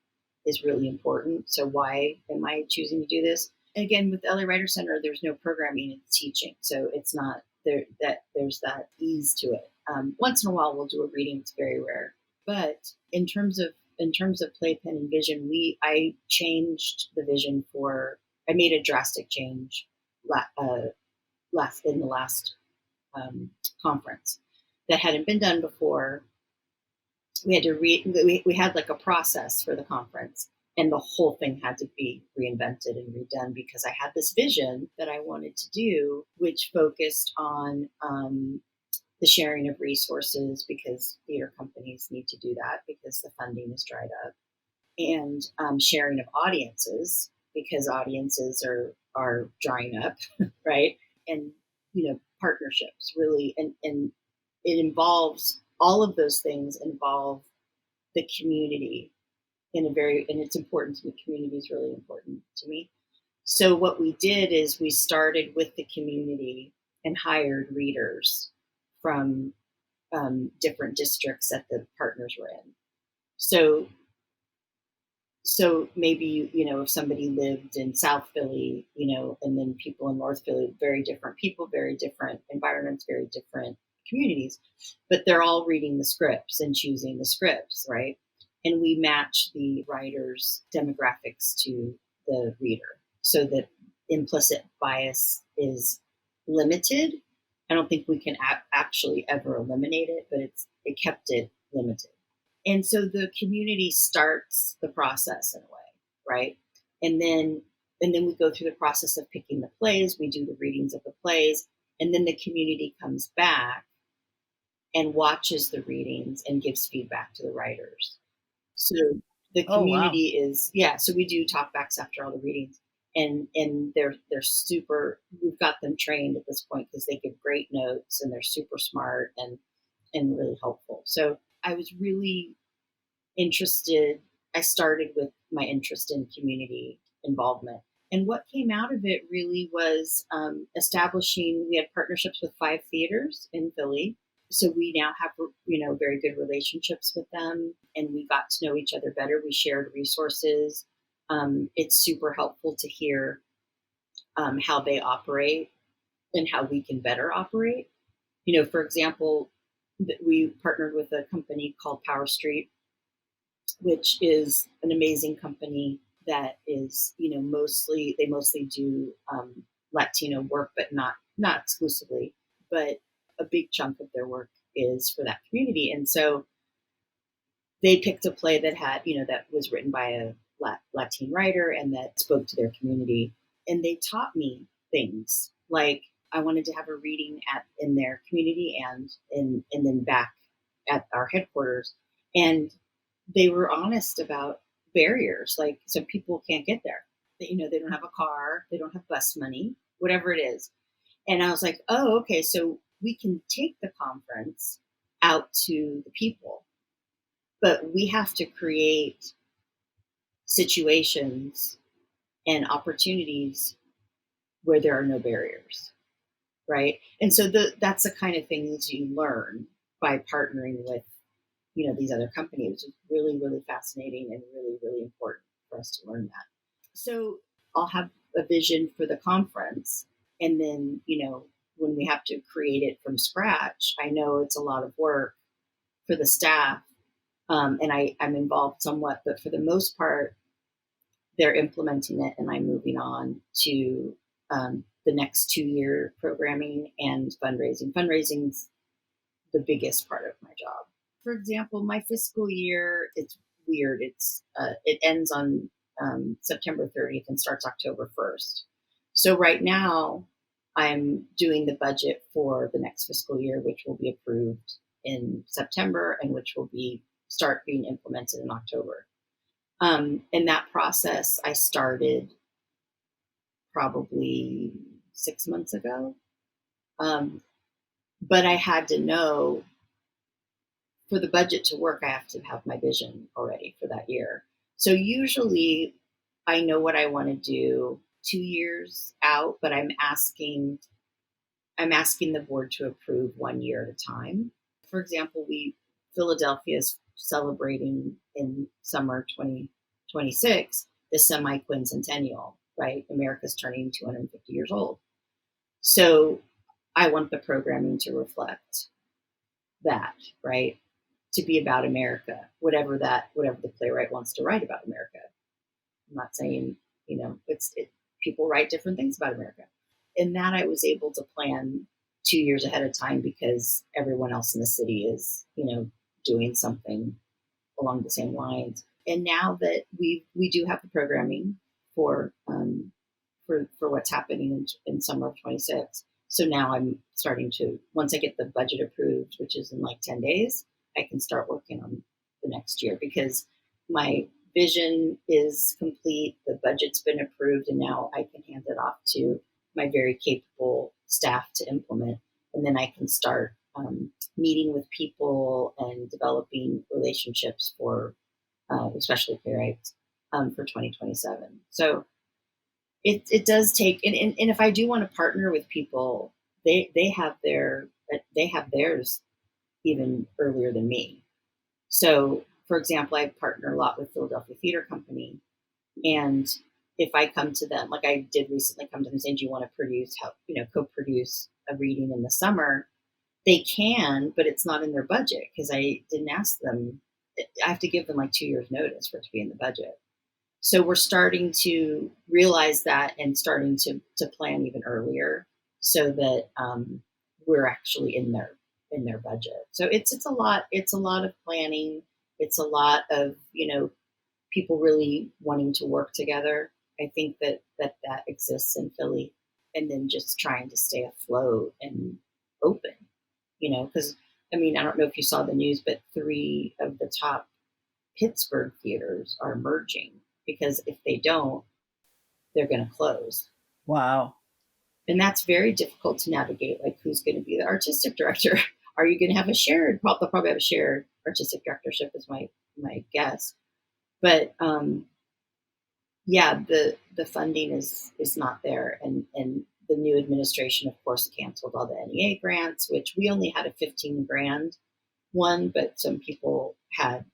is really important. So why am I choosing to do this? And again, with LA Writer Center, there's no programming, it's teaching. So it's not there that there's that ease to it. Once in a while, we'll do a reading. It's very rare. But in terms of PlayPen and vision, I changed the vision I made a drastic change in the last conference that hadn't been done before. We had to we had like a process for the conference, and the whole thing had to be reinvented and redone because I had this vision that I wanted to do, which focused on the sharing of resources, because theater companies need to do that because the funding is dried up, and sharing of audiences, because audiences are drying up, right? And partnerships really, and it involves all of those things involve the community and it's important to me. Community is really important to me. So what we did is we started with the community and hired readers from different districts that the partners were in. So maybe, if somebody lived in South Philly, and then people in North Philly, very different people, very different environments, very different communities, but they're all reading the scripts and choosing the scripts, right? And we match the writer's demographics to the reader so that implicit bias is limited. I don't think we can actually ever eliminate it, but it kept it limited. And so the community starts the process in a way, right? And then we go through the process of picking the plays. We do the readings of the plays, and then the community comes back and watches the readings and gives feedback to the writers. So the community so we do talkbacks after all the readings, and they're super. We've got them trained at this point because they give great notes and they're super smart and really helpful. So I was really interested. I started with my interest in community involvement. And what came out of it really was we had partnerships with 5 theaters in Philly. So we now have, very good relationships with them, and we got to know each other better. We shared resources. It's super helpful to hear how they operate and how we can better operate. For example, we partnered with a company called Power Street, which is an amazing company that is, they mostly do Latino work, but not exclusively. But a big chunk of their work is for that community, and so they picked a play that had, that was written by a Latin writer and that spoke to their community, and they taught me things like I wanted to have a reading in their community and then back at our headquarters, and they were honest about barriers, like some people can't get there. They don't have a car, they don't have bus money, whatever it is. And I was like, oh, okay, so we can take the conference out to the people, but we have to create situations and opportunities where there are no barriers, right? And so that's the kind of things you learn by partnering with, these other companies. It's really, really fascinating and really, really important for us to learn that. So I'll have a vision for the conference, and then, when we have to create it from scratch, I know it's a lot of work for the staff, and I'm involved somewhat, but for the most part, they're implementing it, and I'm moving on to the next 2-year programming and fundraising. Fundraising's the biggest part of my job. For example, my fiscal year, it's weird. It ends on September 30th and starts October 1st. So right now, I'm doing the budget for the next fiscal year, which will be approved in September and which will start being implemented in October. In that process, I started probably 6 months ago. But I had to know, for the budget to work, I have to have my vision already for that year. So usually I know what I want to do 2 years out, but I'm asking the board to approve 1 year at a time. For example, Philadelphia is celebrating in summer 2026 the semi-quincentennial, right? America's turning 250 years old. So I want the programming to reflect that, right? To be about America, whatever the playwright wants to write about America. I'm not saying, people write different things about America. And that I was able to plan 2 years ahead of time because everyone else in the city is, doing something along the same lines. And now that we do have the programming for what's happening in summer of 26. So now I'm starting to, once I get the budget approved, which is in like 10 days, I can start working on the next year because my vision is complete. The budget's been approved, and now I can hand it off to my very capable staff to implement. And then I can start meeting with people and developing relationships for, especially playwrights, for 2027. So it does take, and if I do want to partner with people, they have theirs even earlier than me. So, for example, I partner a lot with Philadelphia Theater Company, and if I come to them, like I did recently come to them saying, "Do you want to co-produce a reading in the summer?" They can, but it's not in their budget because I didn't ask them. I have to give them like 2 years notice for it to be in the budget. So we're starting to realize that and starting to plan even earlier so that we're actually in their budget. So it's a lot. It's a lot of planning. It's a lot of people really wanting to work together. I think that exists in Philly, and then just trying to stay afloat and open. Because I don't know if you saw the news, but 3 of the top Pittsburgh theaters are merging because if they don't, they're going to close. Wow. And that's very difficult to navigate. Like, who's going to be the artistic director? Are you going to have a shared? They'll probably have a shared artistic directorship, is my guess. But the funding is not there, and the new administration, of course, canceled all the NEA grants, which we only had a 15 grand one, but some people had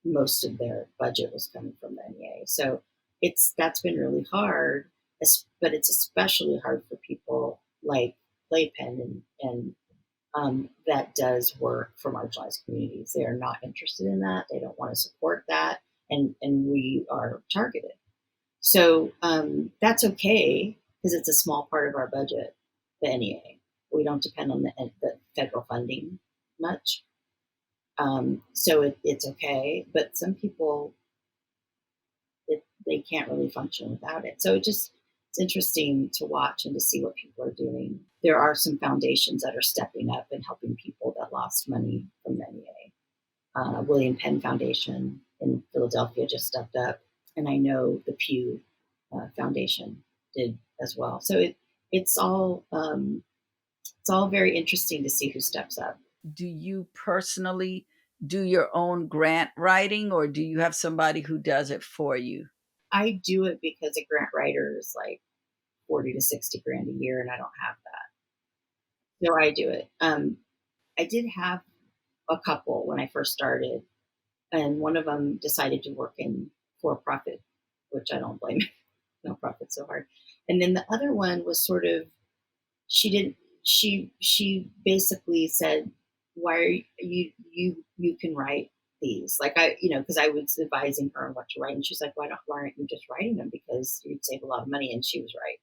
most of their budget was coming from the NEA. So that's been really hard, but it's especially hard for people like PlayPenn and that does work for marginalized communities. They are not interested in that. They don't want to support that, and we are targeted. So that's okay because it's a small part of our budget, the NEA. We don't depend on the federal funding much. So it's okay. But some people, they can't really function without it. So it's interesting to watch and to see what people are doing. There are some foundations that are stepping up and helping people that lost money from the NEA. William Penn Foundation in Philadelphia just stepped up, and I know the Pew Foundation did as well. So it's all very interesting to see who steps up. Do you personally do your own grant writing, or do you have somebody who does it for you? I do it because a grant writer is like 40 to 60 grand a year, and I don't have that, so I do it. I did have a couple when I first started, and one of them decided to work in for profit, which I don't blame. No profit so hard. And then the other one was sort of, she didn't she basically said, why are you can write these, like, I, because I was advising her on what to write, and she's like, why aren't you just writing them, because you'd save a lot of money, and she was right.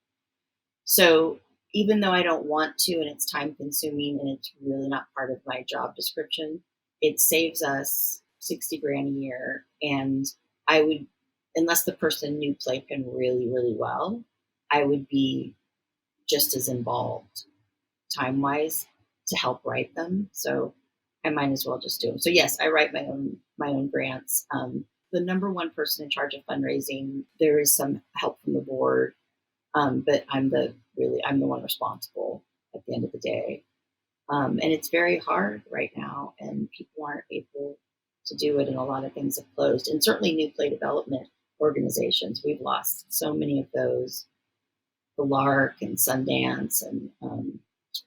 So even though I don't want to, and it's time consuming, and it's really not part of my job description, it saves us 60 grand a year. And I would, unless the person knew PlayPen really, really well, I would be just as involved time wise to help write them. So I might as well just do them. So yes, I write my own grants. The number one person in charge of fundraising, there is some help from the board, but I'm the one responsible at the end of the day. And it's very hard right now, and people aren't able to do it, and a lot of things have closed. And certainly new play development organizations, we've lost so many of those. The Lark and Sundance and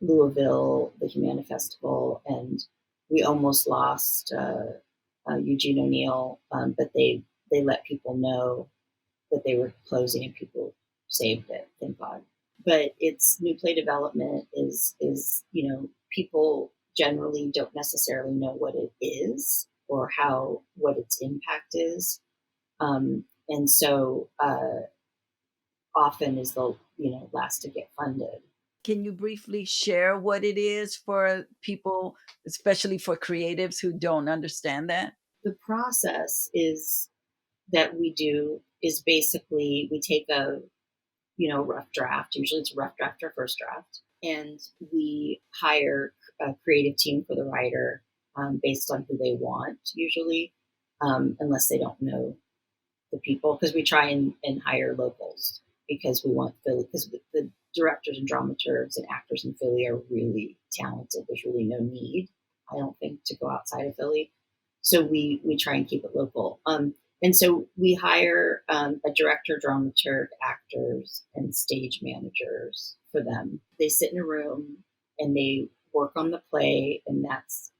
Louisville, the Humana Festival, and we almost lost Eugene O'Neill, but they let people know that they were closing, and people saved it, thank God. But it's new play development is people generally don't necessarily know what it is or what its impact is, and so often is the last to get funded. Can you briefly share what it is for people, especially for creatives who don't understand that? The process is that we do is basically we take a rough draft. Usually it's a rough draft or first draft, and we hire a creative team for the writer, based on who they want. Usually, unless they don't know the people, because we try and hire locals, because we want Philly, because the directors and dramaturgs and actors in Philly are really talented. There's really no need, I don't think, to go outside of Philly. So we try and keep it local. And so we hire a director, dramaturg, actors, and stage managers for them. They sit in a room and they work on the play, and that's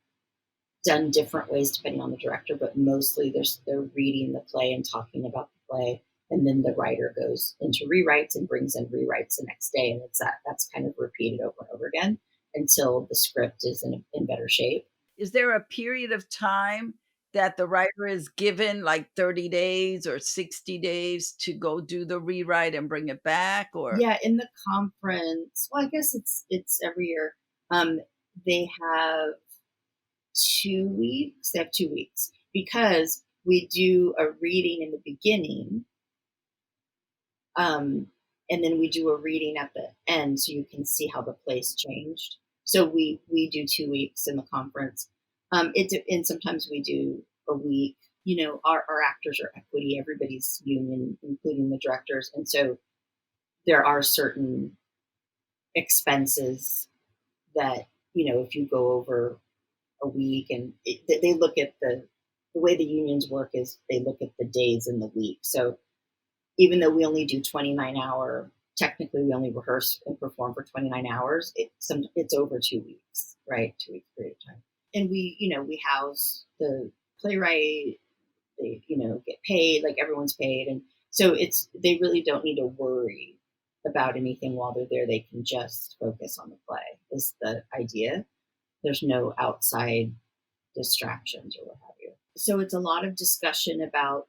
done different ways depending on the director, but mostly they're reading the play and talking about the play. And then the writer goes into rewrites and brings in rewrites the next day. And that's kind of repeated over and over again until the script is in better shape. Is there a period of time that the writer is given, like 30 days or 60 days, to go do the rewrite and bring it back? Or Yeah, in the conference, well, I guess it's every year. They have 2 weeks. They have 2 weeks because we do a reading in the beginning, and then we do a reading at the end, so you can see how the play's changed. So we do 2 weeks in the conference. And sometimes we do a week. Our actors are equity. Everybody's union, including the directors, and so there are certain expenses that if you go over a week, and they look at the way the unions work is they look at the days in the week. So even though we only do 29-hour, technically we only rehearse and perform for 29 hours, it's over 2 weeks, right? 2 weeks period of time. And we house the playwright, they, get paid, like everyone's paid. And so they really don't need to worry about anything while they're there. They can just focus on the play is the idea. There's no outside distractions or what have you. So it's a lot of discussion about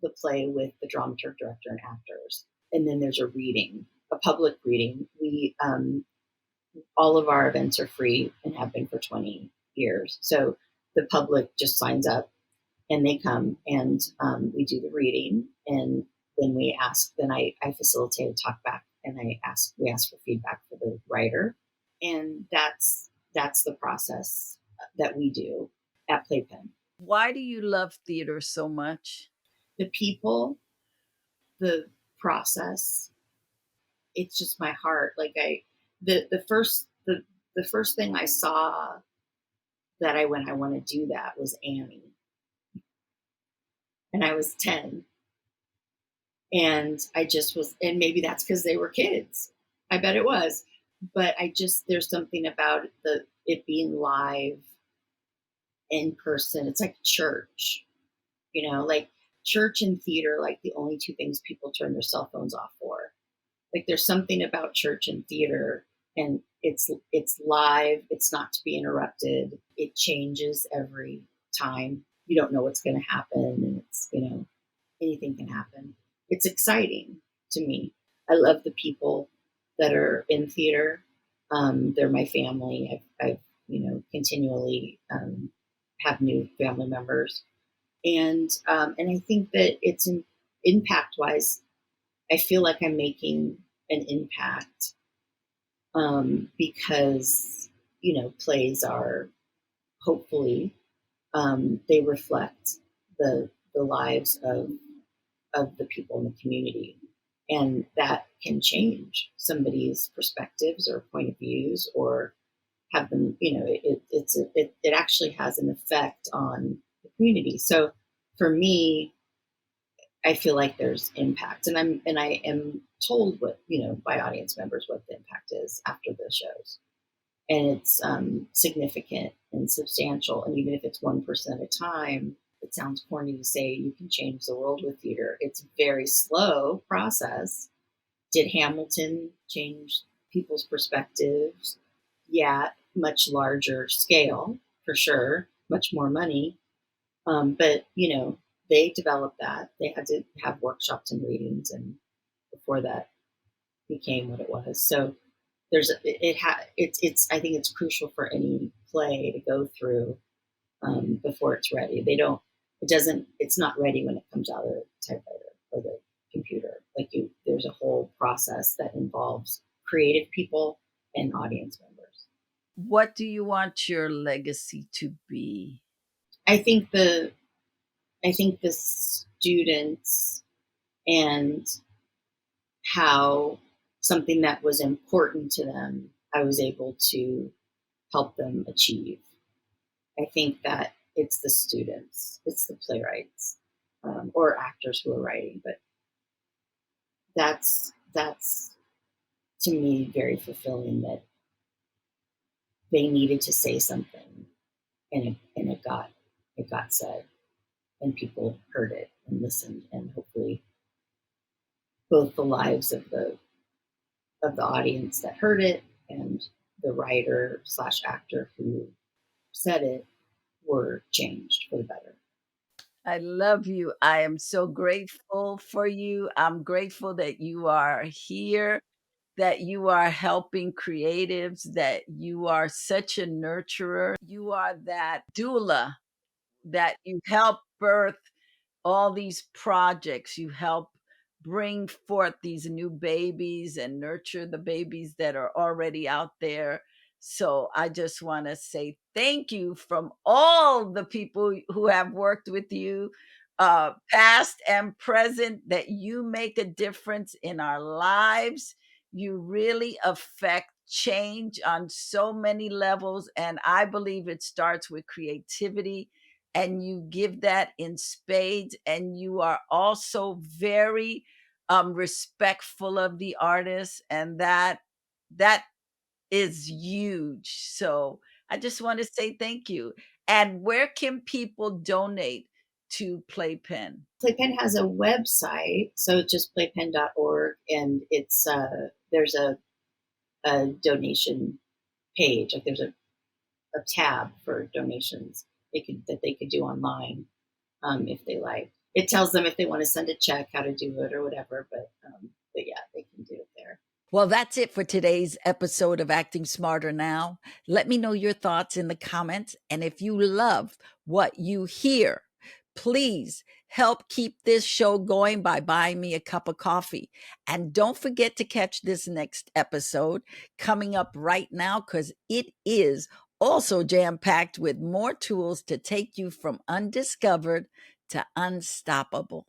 the play with the dramaturge, director, and actors. And then there's a reading, a public reading. We all of our events are free and have been for 20 years. So the public just signs up and they come, and we do the reading, and then I facilitate a talk back, and we ask for feedback for the writer, and that's the process that we do at PlayPen. Why do you love theater so much? The people, the process, it's just my heart. Like the first thing I saw that I want to do that was Annie, and I was 10, and I just was, and maybe that's because they were kids. I bet it was, but there's something about it being live in person. It's like church, like church and theater, like the only two things people turn their cell phones off for. Like there's something about church and theater, and it's live. It's not to be interrupted. It changes every time. You don't know what's going to happen, and it's anything can happen. It's exciting to me. I love the people that are in theater. They're my family. I've continually have new family members, and I think that it's impact wise. I feel like I'm making an impact because plays are hopefully they reflect the lives of the people in the community, and that can change somebody's perspectives or point of views, or have them. It actually has an effect on the community. So for me, I feel like there's impact, and I am told what by audience members what the impact is after the shows, and it's significant and substantial. And even if it's 1% at a time, it sounds corny to say you can change the world with theater. It's a very slow process. Did Hamilton change people's perspectives? Yeah, much larger scale for sure, much more money, but they developed that. They had to have workshops and readings, and before that became what it was. So it's I think it's crucial for any play to go through before it's ready. It's not ready when it comes out of the typewriter or the computer. There's a whole process that involves creative people and audience members. What do you want your legacy to be? I think the students, and how something that was important to them, I was able to help them achieve. I think that it's the students, it's the playwrights, or actors who are writing, but that's to me very fulfilling, that they needed to say something, and it got said, and people heard it and listened, and hopefully both the lives of the audience that heard it and the writer / actor who said it were changed for the better. I love you. I am so grateful for you. I'm grateful that you are here, that you are helping creatives, that you are such a nurturer. You are that doula, that you help birth all these projects. You help bring forth these new babies and nurture the babies that are already out there. So I just want to say thank you from all the people who have worked with you, past and present, that you make a difference in our lives. You really affect change on so many levels. And I believe it starts with creativity, and you give that in spades, and you are also very respectful of the artist, and that is huge. So I just want to say thank you. And where can people donate to PlayPen? PlayPen has a website, so it's just playpen.org, and it's there's a donation page. Like there's a tab for donations they could do online if they like. it tells them if they want to send a check, how to do it or whatever. But yeah, they can do it there. Well, that's it for today's episode of Acting Smarter Now. Let me know your thoughts in the comments. And if you love what you hear, please help keep this show going by buying me a cup of coffee. And don't forget to catch this next episode coming up right now, because it is also jam-packed with more tools to take you from undiscovered to unstoppable.